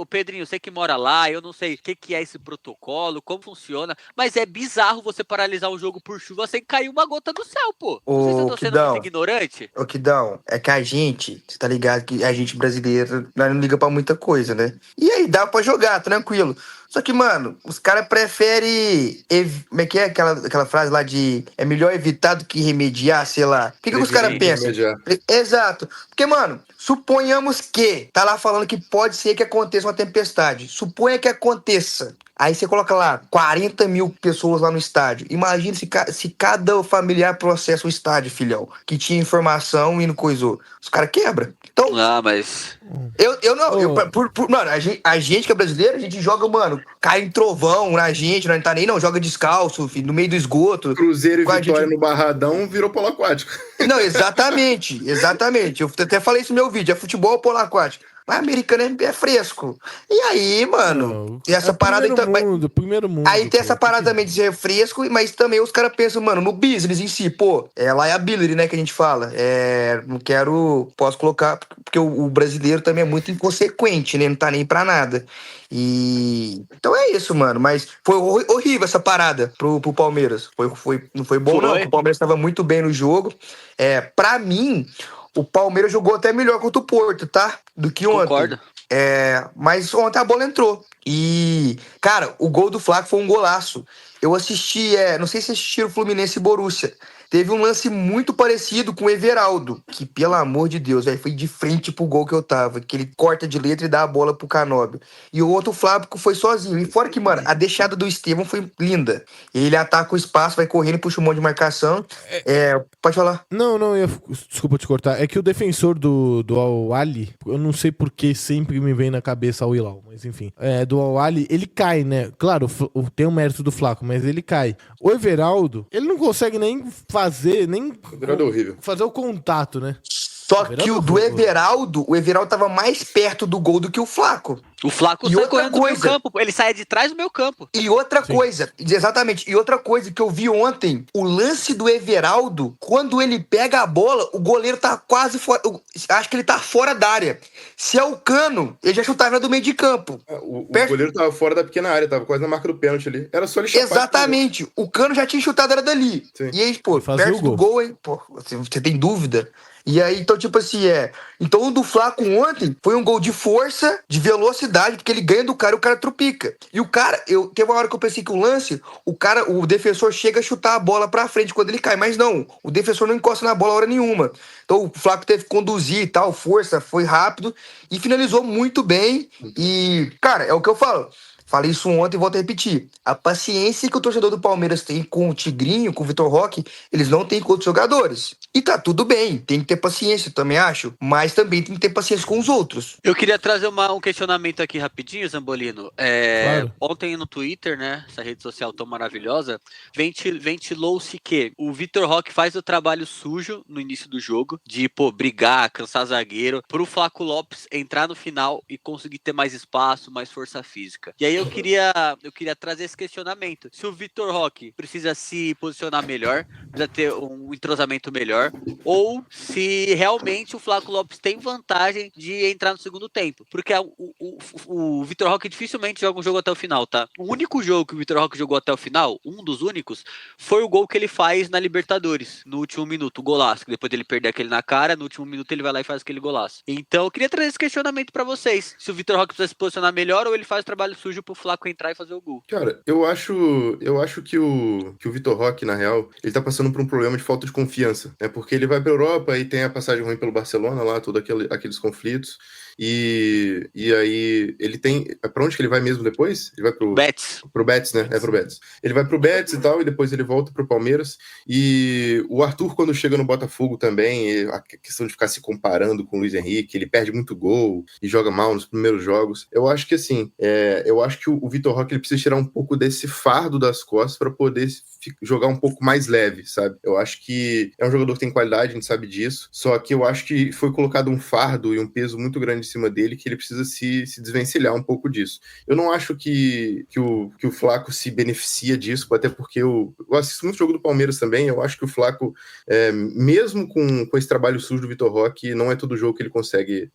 Pedrinho, você que mora lá, eu não sei o que é esse protocolo, como funciona, mas é bizarro você paralisar um jogo por chuva sem cair uma gota do céu, pô. Não sei se eu tô sendo muito ignorante. Ô, Kidão, é que a gente, você tá ligado que a gente brasileiro não liga pra muita coisa, né? E aí, dá pra jogar, tranquilo. Só que, mano, os caras preferem... Como é que é aquela frase lá de... É melhor evitar do que remediar, sei lá. O que os caras pensam? Exato. Porque, mano, suponhamos que... Tá lá falando que pode ser que aconteça uma tempestade. Suponha que aconteça. Aí você coloca lá 40 mil pessoas lá no estádio. Imagina se cada familiar processa o estádio, filhão. Que tinha informação e não coisou. Os caras quebram. Então... mas... Mano, a gente que é brasileiro, a gente joga, mano, cai em trovão na gente, não tá nem não, joga descalço, filho, no meio do esgoto. Cruzeiro e Vitória no Barradão virou polo aquático. Não, exatamente. Eu até falei isso no meu vídeo, é futebol ou polo aquático. Mas americano é fresco. E aí, mano, tem essa parada... Primeiro mundo. Aí tem essa parada também de ser fresco, mas também os caras pensam, mano, no business em si, é liability, né, que a gente fala. Posso colocar, porque o brasileiro também é muito inconsequente, né, não tá nem pra nada. Então é isso, mano, mas foi horrível essa parada pro Palmeiras. Não foi bom, não, porque o Palmeiras tava muito bem no jogo. Pra mim... O Palmeiras jogou até melhor contra o Porto, tá? Do que ontem. Concordo. Mas ontem a bola entrou. E, cara, o gol do Flaco foi um golaço. Eu assisti, não sei se assistiram o Fluminense e Borussia. teve um lance muito parecido com o Everaldo, que, pelo amor de Deus, velho, foi de frente pro gol que eu tava, que ele corta de letra e dá a bola pro Canóbio. E o outro, o Flávio, foi sozinho. E fora que, mano, a deixada do Estevão foi linda. Ele ataca o espaço, vai correndo, puxa um monte de marcação. Pode falar. Não, desculpa te cortar. É que o defensor do Al-Ali, eu não sei por que sempre me vem na cabeça o Hilal, mas enfim. Do Al-Ali, ele cai, né? Claro, tem o mérito do Flaco, mas ele cai. O Everaldo, ele não consegue nem fazer, O Everaldo é horrível. fazer o contato, né? Só que o do Everaldo, o Everaldo tava mais perto do gol do que o Flaco. O Flaco sai correndo do meio campo, ele sai de trás do meio campo. E outra coisa, exatamente, e outra coisa que eu vi ontem, o lance do Everaldo, quando ele pega a bola, o goleiro tá quase fora, acho que ele tá fora da área. Se é o Cano, ele já chutava do meio de campo. O goleiro tava fora da pequena área, tava quase na marca do pênalti ali. Era só ele chapar. Exatamente, o Cano já tinha chutado, era dali. Sim. E aí, pô, Fazia perto o gol. do gol, hein? Pô, você tem dúvida? E aí, então, tipo assim, Então, o do Flaco ontem foi um gol de força, de velocidade, porque ele ganha do cara e o cara trupica. E o cara, teve uma hora que eu pensei que o defensor chega a chutar a bola pra frente quando ele cai, mas não, o defensor não encosta na bola hora nenhuma. Então, o Flaco teve que conduzir e tal, força, foi rápido e finalizou muito bem. E, cara, é o que eu falo. Falei isso ontem e volto a repetir. A paciência que o torcedor do Palmeiras tem com o Tigrinho, com o Vitor Roque, eles não têm com outros jogadores. E tá tudo bem, tem que ter paciência, também acho. Mas também tem que ter paciência com os outros. Eu queria trazer um questionamento aqui rapidinho, Zambolino. Claro. Ontem no Twitter, né, essa rede social tão maravilhosa, ventilou-se que o Vitor Roque faz o trabalho sujo no início do jogo, de, brigar, cansar zagueiro, pro Flaco Lopes entrar no final e conseguir ter mais espaço, mais força física. E aí eu queria trazer esse questionamento. Se o Vitor Roque precisa se posicionar melhor, precisa ter um entrosamento melhor, ou se realmente o Flaco Lopes tem vantagem de entrar no segundo tempo. Porque o Vitor Roque dificilmente joga um jogo até o final, tá? O único jogo que o Vitor Roque jogou até o final, um dos únicos, foi o gol que ele faz na Libertadores, no último minuto, o golaço. Depois dele perder aquele na cara, no último minuto ele vai lá e faz aquele golaço. Então eu queria trazer esse questionamento pra vocês. Se o Vitor Roque precisa se posicionar melhor ou ele faz o trabalho sujo pro Flaco entrar e fazer o gol. Cara, eu acho que o Vitor Roque, na real, ele tá passando por um problema de falta de confiança, né? Porque ele vai pra Europa e tem a passagem ruim pelo Barcelona lá, todos aqueles conflitos. E aí ele tem... Pra onde que ele vai mesmo depois? Ele vai pro Betis. Pro Betis, né? Pro Betis. Ele vai pro Betis e tal, e depois ele volta pro Palmeiras. E o Arthur, quando chega no Botafogo também, a questão de ficar se comparando com o Luiz Henrique, ele perde muito gol e joga mal nos primeiros jogos. Eu acho que assim, eu acho que o Vitor Roque ele precisa tirar um pouco desse fardo das costas para poder jogar um pouco mais leve, sabe? Eu acho que é um jogador que tem qualidade, a gente sabe disso, só que eu acho que foi colocado um fardo e um peso muito grande em cima dele que ele precisa se desvencilhar um pouco disso. Eu não acho que o Flaco se beneficia disso, até porque eu assisto muito jogo do Palmeiras também, eu acho que o Flaco, mesmo com esse trabalho sujo do Vitor Roque, não é todo jogo que ele consegue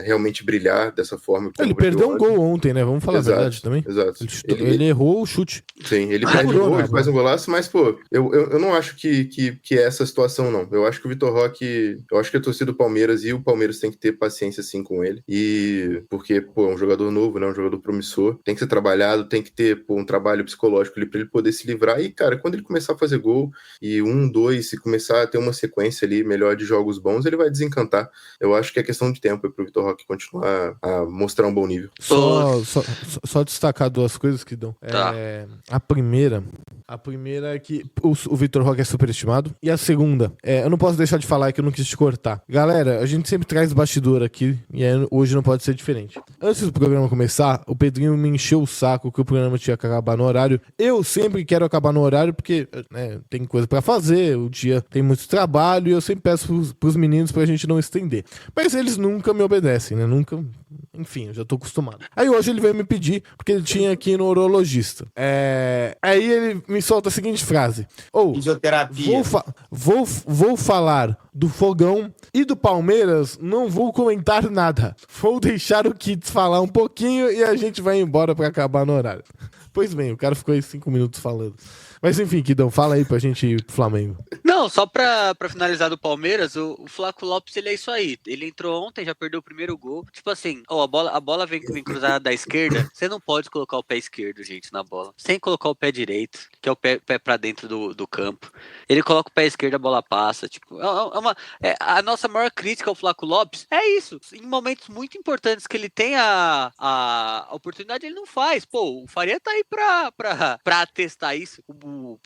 realmente brilhar dessa forma. Ele perdeu um gol ontem, né? Vamos falar a verdade também. Exato. Ele errou o chute. Sim, ele perde o gol, ele faz um golaço, mas, eu não acho que é essa situação, não. Eu acho que o Vitor Roque, eu acho que a torcida do Palmeiras e o Palmeiras tem que ter paciência, sim, com ele. E porque, é um jogador novo, né? Um jogador promissor. Tem que ser trabalhado, tem que ter, um trabalho psicológico ali pra ele poder se livrar. E, cara, quando ele começar a fazer gol e 2, se começar a ter uma sequência ali melhor de jogos bons, ele vai desencantar. Eu acho que é questão de tempo pro Vitor Roque continuar a mostrar um bom nível. Só destacar duas coisas que dão. Tá. A primeira é que o Vitor Roque é superestimado. E a segunda, eu não posso deixar de falar que eu não quis te cortar. Galera, a gente sempre traz bastidor aqui e hoje não pode ser diferente. Antes do programa começar, o Pedrinho me encheu o saco que o programa tinha que acabar no horário. Eu sempre quero acabar no horário porque tem coisa pra fazer, o dia tem muito trabalho e eu sempre peço pros meninos pra gente não estender. Mas eles nunca me obedecem, né? Nunca... Enfim, eu já tô acostumado. Aí hoje ele veio me pedir, porque ele tinha aqui no urologista. Aí ele me solta a seguinte frase. Fisioterapia. Vou falar do Fogão e do Palmeiras, não vou comentar nada. Vou deixar o Kids falar um pouquinho e a gente vai embora pra acabar no horário. Pois bem, o cara ficou aí 5 minutos falando. Mas enfim, Kidão, fala aí pra gente ir pro Flamengo. Não, só pra finalizar do Palmeiras, o Flaco Lopes, ele é isso aí. Ele entrou ontem, já perdeu o primeiro gol. Tipo assim, a bola vem cruzada da esquerda, você não pode colocar o pé esquerdo, gente, na bola. Sem colocar o pé direito, que é o pé pra dentro do campo. Ele coloca o pé esquerdo, a bola passa. Tipo, a nossa maior crítica ao Flaco Lopes é isso. Em momentos muito importantes que ele tem a oportunidade, ele não faz. Pô, o Faria tá aí pra atestar isso.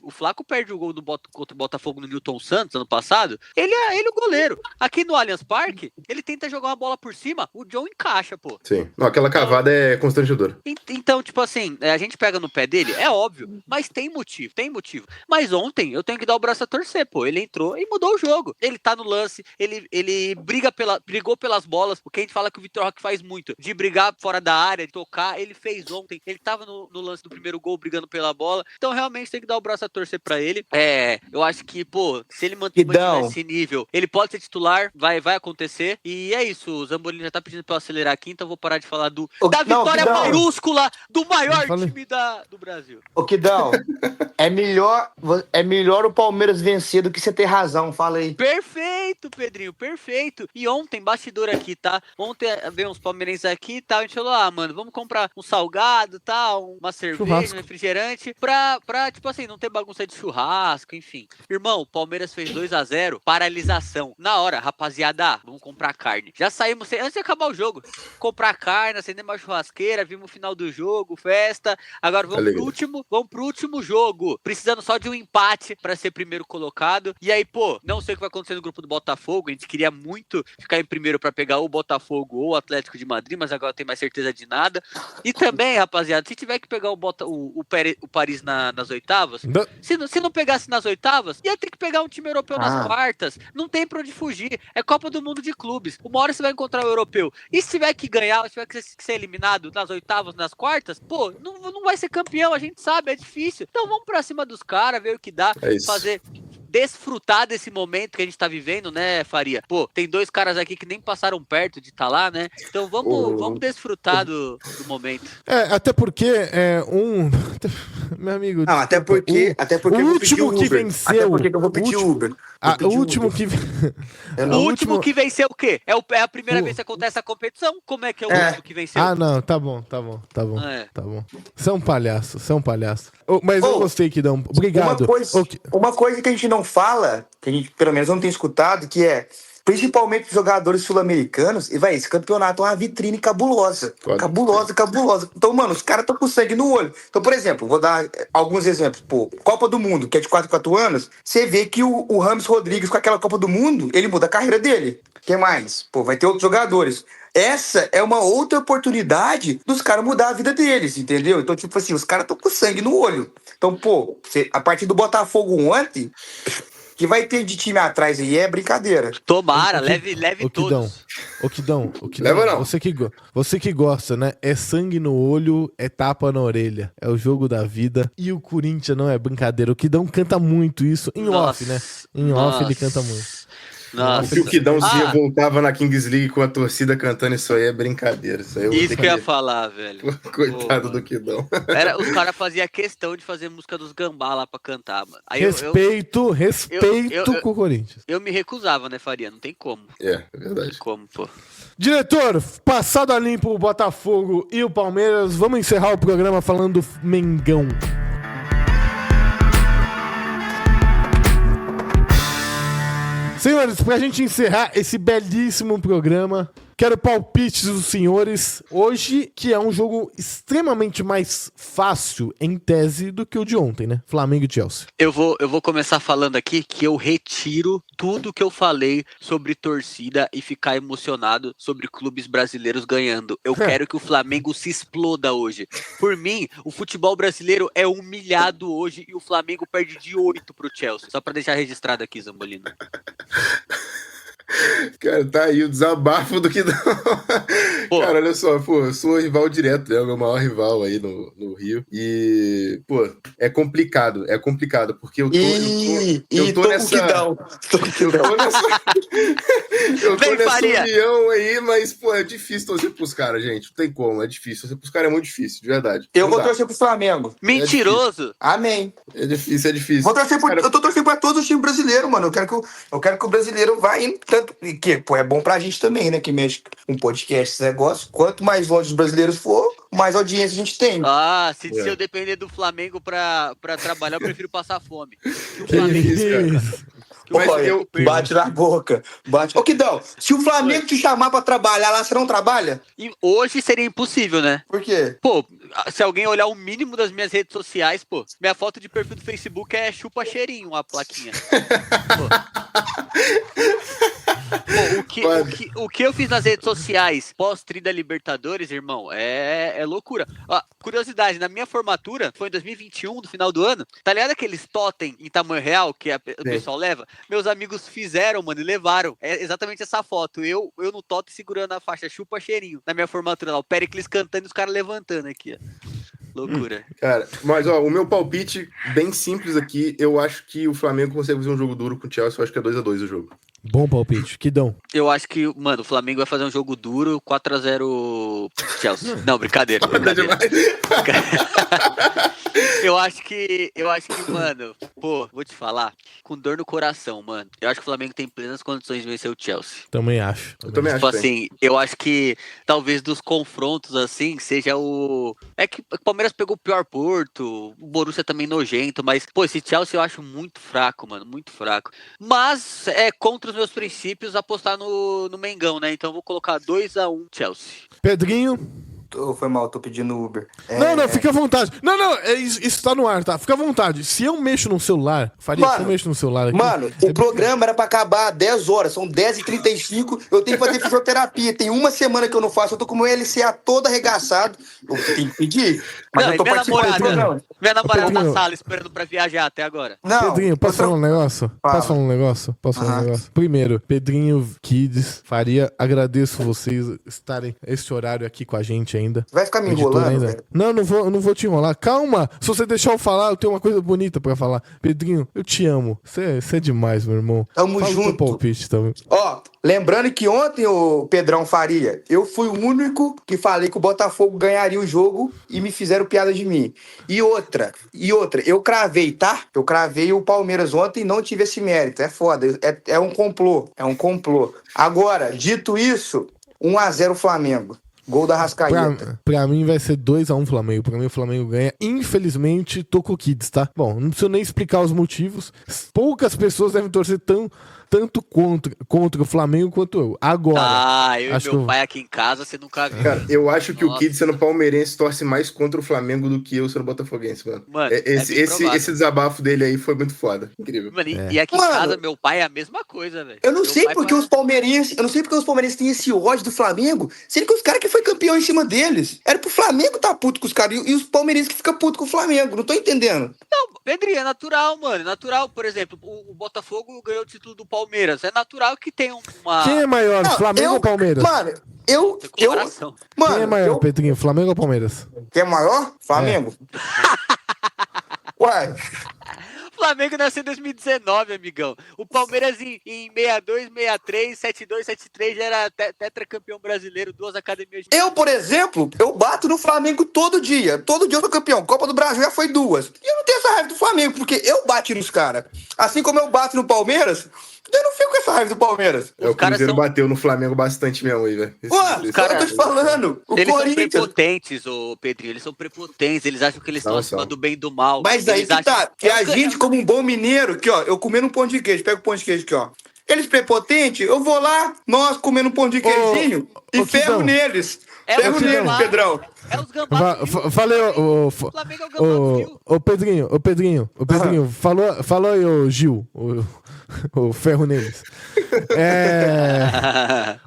O Flaco perde o gol contra o Botafogo no Newton Santos ano passado. Ele é o goleiro. Aqui no Allianz Parque, ele tenta jogar uma bola por cima, o John encaixa, pô. Sim. Não, aquela cavada é constrangedora. Então, tipo assim, a gente pega no pé dele, é óbvio, mas tem motivo. Mas ontem eu tenho que dar o braço a torcer, pô. Ele entrou e mudou o jogo. Ele tá no lance, ele brigou pelas bolas, porque a gente fala que o Vitor Roque faz muito, de brigar fora da área, de tocar, ele fez ontem, ele tava no lance do primeiro gol brigando pela bola, então realmente tem que dar o braço a torcer pra ele. Eu acho que, pô, se ele mantiver esse nível, ele pode ser titular, vai acontecer, e é isso, o Zambolini já tá pedindo pra eu acelerar aqui, então eu vou parar de falar da vitória maiúscula do maior time do Brasil. Ô, Kidão, é melhor o Palmeiras vencer do que você ter razão, fala aí. Perfeito, Pedrinho, perfeito. E ontem, bastidor aqui, tá? Ontem veio uns palmeirenses aqui e tal, a gente falou, mano, vamos comprar um salgado, tal, uma cerveja, um refrigerante, pra, tipo assim, não ter bagunça de churrasco, enfim. Irmão, o Palmeiras fez 2-0, paralisação. Na hora, rapaziada, vamos comprar carne. Já saímos, antes de acabar o jogo, comprar carne, acender uma churrasqueira, vimos o final do jogo, festa. Agora vamos pro último jogo, precisando só de um empate pra ser primeiro colocado. E aí, pô, não sei o que vai acontecer no grupo do Botafogo, a gente queria muito ficar em primeiro pra pegar o Botafogo ou o Atlético de Madrid, mas agora não tem mais certeza de nada. E também, rapaziada, se tiver que pegar o Paris nas oitavas, se não pegasse nas oitavas, ia ter que pegar um time europeu nas quartas. Não tem pra onde fugir. É Copa do Mundo de clubes. Uma hora você vai encontrar o europeu. E se tiver que ganhar, se tiver que ser eliminado nas oitavas, nas quartas, pô, não vai ser campeão, a gente sabe, é difícil. Então vamos pra cima dos caras, ver o que dá, desfrutar desse momento que a gente tá vivendo, né, Faria? Pô, tem dois caras aqui que nem passaram perto de estar lá, né? Então vamos desfrutar do momento. Até porque meu amigo... Não, até porque o último que venceu... Até porque eu vou pedir Uber. O último que... O último que venceu o quê? É a primeira vez que acontece a competição? Como é que é o último que venceu? Não, tá bom. Tá bom. Você é um palhaço, Mas eu gostei, Kidão. Obrigado. Uma coisa que a gente não fala, que a gente pelo menos não tem escutado, que é, principalmente os jogadores sul-americanos, e esse campeonato é uma vitrine cabulosa. Cabulosa. Então, mano, os caras estão com sangue no olho. Então, por exemplo, vou dar alguns exemplos. Pô, Copa do Mundo, que é de 4 anos, você vê que o Rames Rodrigues, com aquela Copa do Mundo, ele muda a carreira dele. O que mais? Pô, vai ter outros jogadores. Essa é uma outra oportunidade dos caras mudar a vida deles, entendeu? Então, tipo assim, os caras estão com sangue no olho. Então, pô, a partir do Botafogo ontem, que vai ter de time atrás aí é brincadeira. Tomara, leve todos. Ô, Kidão, leva não. Você que gosta, né? É sangue no olho, é tapa na orelha. É o jogo da vida. E o Corinthians não é brincadeira. O Kidão canta muito isso em off, né? Em off ele canta muito. Nossa. Se o Kidãozinho voltava na Kings League com a torcida cantando, isso aí é brincadeira. Isso que eu ia falar, velho. Coitado do Kidão. Os caras faziam questão de fazer música dos Gambá lá pra cantar, mano. Aí respeito com o Corinthians. Eu me recusava, né, Faria? Não tem como. É verdade. Não tem como, pô. Diretor, passado a limpo o Botafogo e o Palmeiras, vamos encerrar o programa falando do Mengão. Senhores, pra gente encerrar esse belíssimo programa, quero palpites dos senhores hoje, que é um jogo extremamente mais fácil, em tese, do que o de ontem, né? Flamengo e Chelsea. Eu vou começar falando aqui que eu retiro tudo que eu falei sobre torcida e ficar emocionado sobre clubes brasileiros ganhando. Eu quero que o Flamengo se exploda hoje. Por mim, o futebol brasileiro é humilhado hoje e o Flamengo perde de 8 pro Chelsea. Só pra deixar registrado aqui, Zambolino. Cara, tá aí o desabafo do Kidão. Pô, Cara, olha só, pô, eu sou rival direto, né? O meu maior rival aí no Rio. E, pô, é complicado, porque eu tô tô com nessa. quidão. Tô com Eu quidão. tô nessa. Eu tô Vem, nessa Faria. união aí, mas, pô, é difícil torcer pros caras, gente. Não tem como, é difícil. Torcer pros caras é muito difícil, de verdade. Eu Não vou dá. torcer pro Flamengo. mentiroso. Amém. É difícil, é difícil. Vou torcer Cara, eu tô torcendo pra todos os times brasileiros, mano. Eu quero que o brasileiro vá indo tanto. Que, pô, é bom pra gente também, né? Que mexe com podcast, esse negócio. Quanto mais longe os brasileiros for, mais audiência a gente tem. Ah, se É. eu depender do Flamengo pra trabalhar, eu prefiro passar fome. Que o Que Flamengo isso, cara. isso? que o Mas Flamengo eu- perca. Bate na boca. Bate. Ô, Kidão, se o Flamengo te chamar pra trabalhar lá, você não trabalha? E hoje seria impossível, né? Por quê? Pô, se alguém olhar o mínimo das minhas redes sociais, pô, minha foto de perfil do Facebook é chupa cheirinho, a plaquinha. Pô, o que eu fiz nas redes sociais pós-tri da Libertadores, irmão, é loucura. Ó, curiosidade, na minha formatura, foi em 2021, no final do ano, tá ligado aqueles totem em tamanho real que o pessoal leva? Meus amigos fizeram, mano, e levaram. É exatamente essa foto. Eu no totem segurando a faixa chupa cheirinho. Na minha formatura lá, o Pericles cantando e os caras levantando aqui, ó. Loucura. Cara, mas ó, o meu palpite, bem simples aqui, eu acho que o Flamengo consegue fazer um jogo duro com o Chelsea, eu acho que é 2-2 o jogo. Bom palpite, Kidão. Eu acho que, mano, o Flamengo vai fazer um jogo duro, 4-0 Chelsea. Não, brincadeira. Eu acho que, mano, pô, vou te falar, com dor no coração, mano. Eu acho que o Flamengo tem plenas condições de vencer o Chelsea. Também acho. Eu também Tipo acho. assim, eu acho que talvez dos confrontos, assim, seja o... É que o Palmeiras pegou o pior Porto, o Borussia também nojento, mas, pô, esse Chelsea eu acho muito fraco, mano, muito fraco. Mas é contra os meus princípios apostar no Mengão, né? Então eu vou colocar 2-1 Chelsea. Pedrinho. Foi mal, tô pedindo Uber. Não, fica à vontade. Não, isso tá no ar, tá? Fica à vontade. Se eu mexo no celular, Faria, se eu mexo no celular aqui... Mano, o programa era pra acabar às 10 horas, são 10h35, eu tenho que fazer fisioterapia. Tem uma semana que eu não faço, eu tô com o meu LCA todo arregaçado. Eu tenho que pedir, mas Não, eu tô e minha participando do programa. namorada? Minha namorada Pedrinho. na sala esperando pra viajar até agora. Não, Pedrinho, posso falar um negócio? Fala. Posso falar um negócio? Aham. Primeiro, Pedrinho, Kids, Faria, agradeço vocês estarem esse horário aqui com a gente ainda. vai ficar me Editor enrolando, ainda. velho. Não não vou te enrolar. Calma, se você deixar eu falar, eu tenho uma coisa bonita pra falar. Pedrinho, eu te amo. Você é demais, meu irmão. Tamo Fala o teu junto. palpite também. Ó, lembrando que ontem, o Pedrão Faria, eu fui o único que falei que o Botafogo ganharia o jogo e me fizeram piada de mim. E outra, eu cravei, tá? Eu cravei o Palmeiras ontem e não tive esse mérito. É foda, é um complô, Agora, dito isso, 1-0 Flamengo. Gol da Rascaeta. Pra mim vai ser 2-1 Flamengo. Pra mim o Flamengo ganha. Infelizmente, tô com o Kids, tá? Bom, não preciso nem explicar os motivos. Poucas pessoas devem torcer tanto contra o Flamengo quanto eu. Agora. Ah, eu e acho meu que- pai aqui em casa, você nunca viu. Cara, eu acho que o Nossa. Kid sendo palmeirense torce mais contra o Flamengo do que eu sendo botafoguense, mano. Mano, Esse provável. desabafo dele aí foi muito foda. Incrível. Mano, e aqui Mano, em casa, meu pai é a mesma coisa, velho. Eu não Meu sei pai porque fala- os palmeirenses têm esse ódio do Flamengo, sendo que os caras que foi campeão em cima deles. Era pro Flamengo tá puto com os caras e os palmeirenses que ficam puto com o Flamengo. Não tô entendendo. Não, Pedrinho, é natural, mano. É natural, por exemplo, o Botafogo ganhou o título do Palmeiras. É natural que tenha uma... Quem é maior, Não, Flamengo ou Palmeiras? Mano, eu. comparação. Quem é Mano, maior, Pedrinho? Flamengo ou Palmeiras? Quem é maior? Flamengo. Ué, O Flamengo nasceu em 2019, amigão. O Palmeiras em 62, 63, 72, 73 já era tetracampeão brasileiro, 2 academias de... eu, por exemplo, eu bato no Flamengo todo dia. Todo dia eu sou campeão. Copa do Brasil já foi 2. E eu não tenho essa raiva do Flamengo, porque eu bati nos caras. Assim como eu bato no Palmeiras, eu não fico com essa raiva do Palmeiras. O caras Cruzeiro são- bateu no Flamengo bastante mesmo aí, velho. Ué, cara- eu tô te falando. O Eles são Corinthians. prepotentes, ô Pedrinho. Eles são prepotentes. Eles acham que eles estão Não acima são. do bem e do mal. Mas aí Eles que acham- tá. Que a gente, como um bom mineiro, aqui, ó, eu comendo um pão de queijo, pega o pão de queijo aqui, ó. Eles prepotentes, eu vou lá, nós comendo um pão de queijinho e ô, ferro Kidão. neles. É Ferro o neles, Kidão. Pedrão. É os gambás do Rio. Falei, O Flamengo é o gambá do Rio. Ô Pedrinho, falou aí, ô Gil. O ferro neles.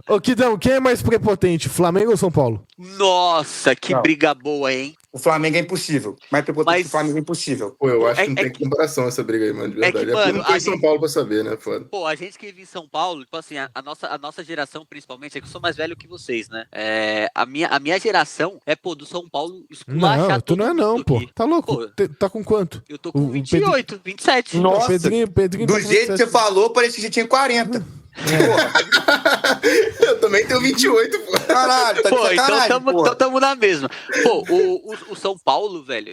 Ô, Kidão, quem é mais prepotente, Flamengo ou São Paulo? Nossa, que Não. briga boa, hein? O Flamengo é impossível. Mais prepotente Mas- que o Flamengo é impossível. Pô, eu acho É- que não é tem que- comparação essa briga aí, mano, de é que, verdade. Porque mano, não tô a em São gente- Paulo pra saber, né, foda. Pô, a gente que vive em São Paulo, tipo assim, a nossa geração, principalmente, é que eu sou mais velho que vocês, né? A minha geração é, pô, do São Paulo esculachar Não, tu não é todo não, mundo pô. aqui. Tá louco? Pô. Tá com quanto? Eu tô O com 28, 27. Nossa. Pedrinho Do tá com jeito que você 27. falou, parecia que você tinha 40. Eu também tenho 28, pô. Caralho, tá de Pô, então sacanagem, porra. tamo na mesma. Pô, o São Paulo, velho,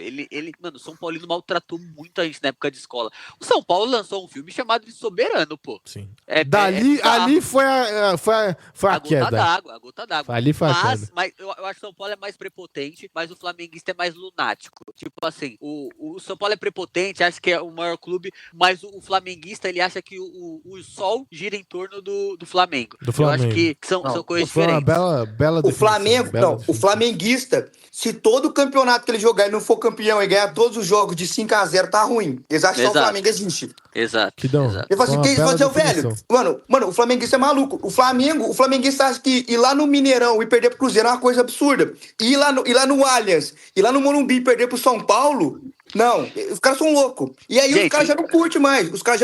mano, o São Paulino maltratou muito a gente na época de escola. O São Paulo lançou um filme chamado de Soberano, pô. Sim. Bizarro. Ali foi a queda. A gota d'água. Ali foi a queda. Mas eu acho que o São Paulo é mais prepotente, mas o flamenguista é mais lunático. Tipo assim, o São Paulo é prepotente, acha que é o maior clube, mas o flamenguista, ele acha que o sol gira em torno do Flamengo. Do Flamengo. Eu acho que são Não, coisas Foi uma diferentes. bela O definição, Flamengo, bela não, o definição. flamenguista, se todo campeonato que ele jogar e não for campeão e ganhar todos os jogos de 5-0, tá ruim. Eles acham que só o Exato. Flamengo existe. Exato. Kidão, exato. Ele fala foi assim, uma que isso bela fazer o velho? definição. Mano, o flamenguista é maluco. O flamenguista acha que ir lá no Mineirão e perder pro Cruzeiro é uma coisa absurda. Ir lá no Allianz, ir lá no Morumbi e perder pro São Paulo, não. Os caras são loucos. E aí os Gente, caras já não curtem mais. Os caras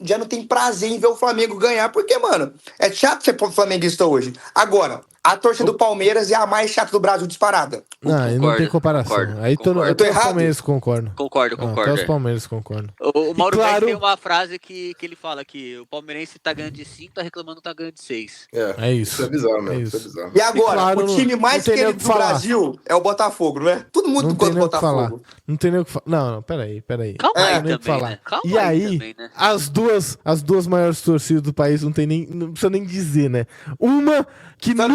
já não tem prazer em ver o Flamengo ganhar, porque, mano, é chato ser flamenguista hoje. Agora, a torcida do Palmeiras é a mais chata do Brasil disparada. Não, aí não Concordo, tem comparação. concordo, Aí concordo. até Eu tô os errado? Palmeiras concordam. Concordo. Até os Palmeiras concordam. O Mauro E claro- Betti tem uma frase que ele fala que o palmeirense tá ganhando de 5, tá reclamando que tá ganhando de 6. É isso. Isso é bizarro, mesmo. É Isso é isso. bizarro. E agora, E claro, o time mais não tem nem o querido que do falar. Brasil é o Botafogo, não é? Todo mundo Não tem gosta do nem o que falar. Botafogo. Não tem nem o que falar. Não, peraí. Calma É, aí Não tem nem o que também, falar. né? Calma E aí, também, né? as duas maiores torcidas do país não precisa nem dizer, né? Uma que Santa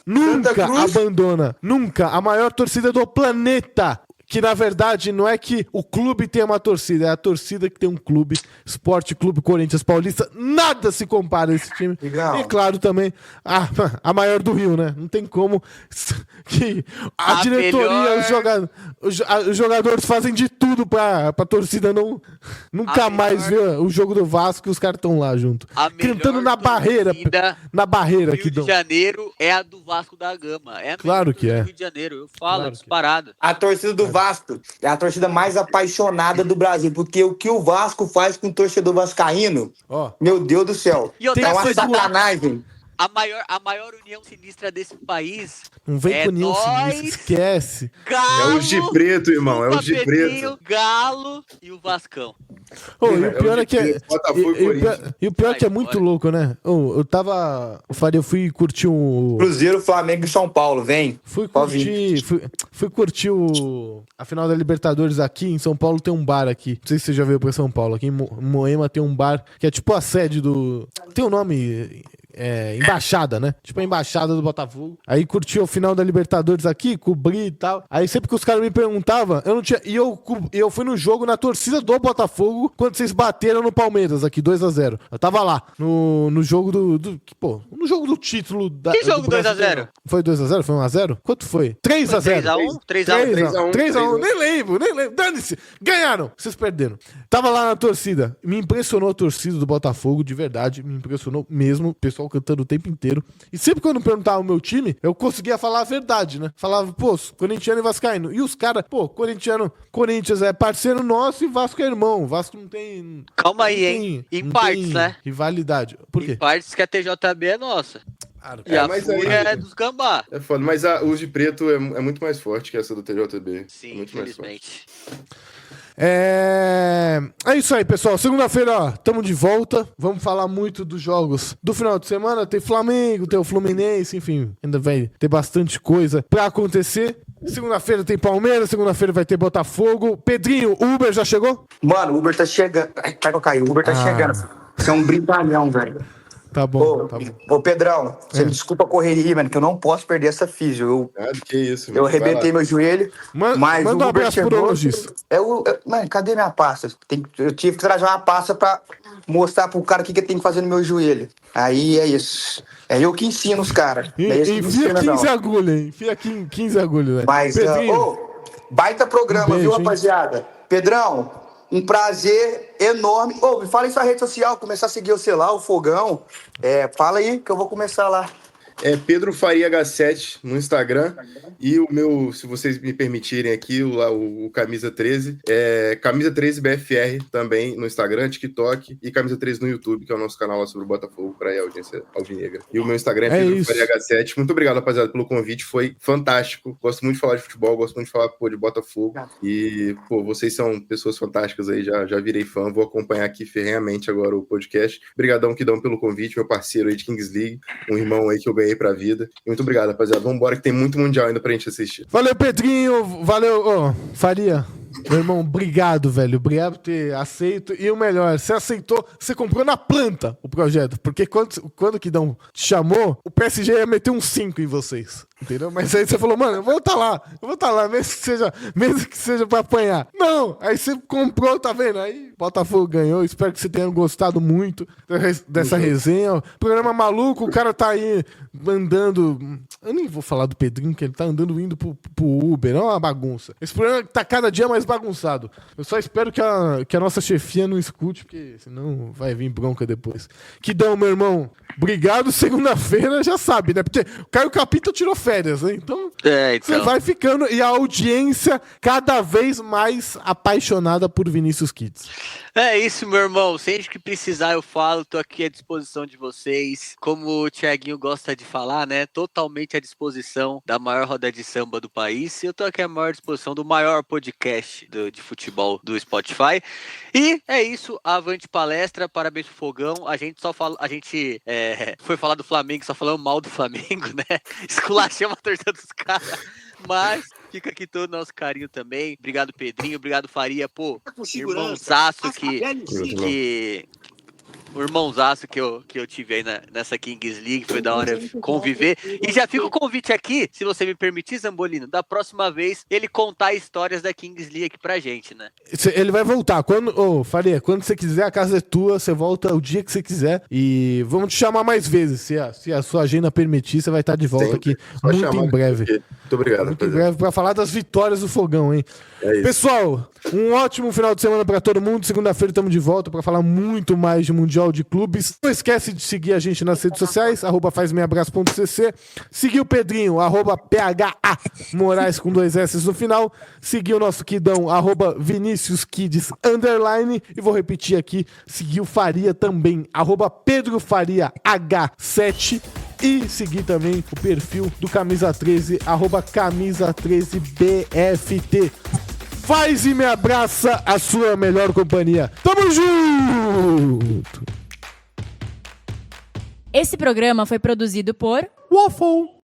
nunca Cruz. abandona, nunca, a maior torcida do planeta. Que na verdade não é que o clube tem uma torcida, é a torcida que tem um clube, Esporte Clube Corinthians Paulista, nada se compara a esse time. Legal. E claro também, a maior do Rio, né? Não tem como que a A diretoria, melhor- os jogadores fazem de tudo pra torcida nunca A mais melhor- ver o jogo do Vasco e os caras estão lá junto. A melhor Cantando na barreira, torcida na barreira Rio que de dão. Janeiro é a do Vasco da Gama. É a Claro melhor que é. do Rio de Janeiro. Eu falo, Claro é que é. disparado. A torcida do Vasco é a torcida mais apaixonada do Brasil, porque o que o Vasco faz com o torcedor vascaíno, Ó, meu Deus do céu, E outra é uma coisa, sacanagem. A maior união sinistra desse país não vem é com nenhum nós. sinistro, esquece. Galo, É o G preto, irmão. É o G Pedrinho, preto. Galo e o Vascão. Ô, e É o pior o é que é. Botafogo e E o pior, Corinthians. e o pior é que é Vai muito embora. louco, né? Ô, eu fui curtir um. Cruzeiro, Flamengo e São Paulo, vem. Fui Pode curtir. Fui curtir a final da Libertadores aqui. Em São Paulo tem um bar aqui. Não sei se você já veio pra São Paulo. Aqui em Moema tem um bar que é tipo a sede do. Tem um nome. Embaixada, né? Tipo a embaixada do Botafogo. Aí curti o final da Libertadores aqui, cobri e tal. Aí sempre que os caras me perguntavam, eu não tinha. E eu fui no jogo na torcida do Botafogo quando vocês bateram no Palmeiras aqui, 2-0. Eu tava lá, no jogo no jogo do título da. Que jogo do Brasileirão. 2-0? Foi 2-0? Foi 1-0? Quanto foi? 3-0. 3x1? 3x1, nem lembro. Dane-se. Ganharam. Vocês perderam. Tava lá na torcida. Me impressionou a torcida do Botafogo, de verdade. Me impressionou mesmo. O pessoal cantando o tempo inteiro. E sempre que eu não perguntava o meu time, eu conseguia falar a verdade, né? Falava, pô, corintiano e vascaíno. E os caras, pô, Corinthians é parceiro nosso e Vasco é irmão. Vasco não tem. Calma aí, não hein? tem- Em não partes, tem né? Rivalidade. Por quê? Em partes que a TJB é nossa. Claro, E a mas Fúria aí- é dos gambá. É foda, mas o de preto é muito mais forte que essa do TJB. Sim, muito mais forte. infelizmente. É isso aí, pessoal. Segunda-feira, ó, tamo de volta. Vamos falar muito dos jogos do final de semana. Tem Flamengo, tem o Fluminense, enfim. Ainda vai ter bastante coisa pra acontecer. Segunda-feira tem Palmeiras, segunda-feira vai ter Botafogo. Pedrinho, o Uber já chegou? Mano, o Uber tá chegando. Ai, que eu caí. O Uber tá chegando. Você é um brincalhão, velho. Tá bom, tá bom. Ô, Pedrão, você me desculpa a correria, mano, que eu não posso perder essa físio. Ah, que isso, Eu arrebentei meu joelho, mas Manda um o Uber abraço pro chegou. urologista. Mano, cadê minha pasta? Eu tive que trazer uma pasta pra mostrar pro cara o que tem que fazer no meu joelho. Aí é isso. É eu que ensino os caras. É isso que me Enfia ensina, 15 não. agulhas, hein? Enfia 15 agulhas, né? Mas, Pedrinho, baita programa, um beijo, viu, hein? rapaziada? Pedrão, Um prazer enorme. Ô, me fala em sua rede social, começar a seguir você lá, o Fogão. Fala aí que eu vou começar lá. É Pedro Faria H7 no Instagram. E o meu, se vocês me permitirem aqui, o Camisa 13. Camisa 13 BFR também no Instagram, TikTok e Camisa 13 no YouTube, que é o nosso canal lá sobre o Botafogo para a audiência alvinegra. E o meu Instagram é Pedro Faria H7. Muito obrigado, rapaziada, pelo convite. Foi fantástico. Gosto muito de falar de futebol, gosto muito de falar de Botafogo. E, vocês são pessoas fantásticas aí, já virei fã. Vou acompanhar aqui ferrenhamente agora o podcast. Obrigadão, Kidão, pelo convite, meu parceiro aí de Kings League, um irmão aí que eu ganhei pra vida. E muito obrigado, rapaziada. Vambora que tem muito Mundial ainda pra gente assistir. Valeu, Pedrinho. Valeu, Faria. Meu irmão, obrigado, velho. Obrigado por ter aceito. E o melhor, você aceitou, você comprou na planta o projeto. Porque quando o Kidão te chamou, o PSG ia meter um 5 em vocês. Entendeu? Mas aí você falou, mano, eu vou estar lá, mesmo que seja pra apanhar. Não! Aí você comprou, tá vendo? Aí Botafogo ganhou. Espero que você tenha gostado muito dessa resenha. Programa maluco, o cara tá aí andando. Eu nem vou falar do Pedrinho, que ele tá andando indo pro Uber. É uma bagunça. Esse programa tá cada dia mais bagunçado. Eu só espero que a nossa chefia não escute, porque senão vai vir bronca depois. Kidão, meu irmão, obrigado. Segunda-feira já sabe, né? Porque o Caio Capita tirou férias, né? Então, você vai ficando. E a audiência cada vez mais apaixonada por Vinícius Kids. É isso, meu irmão. Sempre que precisar eu falo, tô aqui à disposição de vocês. Como o Thiaguinho gosta de falar, né? Totalmente à disposição da maior roda de samba do país. E eu tô aqui à maior disposição do maior podcast de futebol do Spotify. E é isso, avante palestra, parabéns pro Fogão. A gente foi falar do Flamengo, só falando mal do Flamengo, né? Esculachamos a torcida dos caras. Mas fica aqui todo o nosso carinho também. Obrigado, Pedrinho. Obrigado, Faria. Pô, irmãozaço o irmãozaço que eu tive aí nessa Kings League, foi da hora conviver. E já fica o convite aqui, se você me permitir, Zambolino, da próxima vez ele contar histórias da Kings League aqui pra gente, né? Ele vai voltar. Faria, quando você quiser, a casa é tua, você volta o dia que você quiser. E vamos te chamar mais vezes. Se a sua agenda permitir, você vai estar de volta aqui muito em breve. Muito obrigado. Muito em breve pra falar das vitórias do Fogão, hein? É isso. Pessoal, um ótimo final de semana pra todo mundo. Segunda-feira estamos de volta pra falar muito mais de Mundial de Clubes. Não esquece de seguir a gente nas redes sociais, @fazmeabraço.cc. Seguir o Pedrinho, @PHA Moraes com 2 S no final. Seguir o nosso Kidão, @ViniciusKids_. E vou repetir aqui, seguir o Faria também, @PedroFariaH7. E seguir também o perfil do Camisa 13, @Camisa13BFT. Faz e me abraça, a sua melhor companhia. Tamo junto! Esse programa foi produzido por Waffle.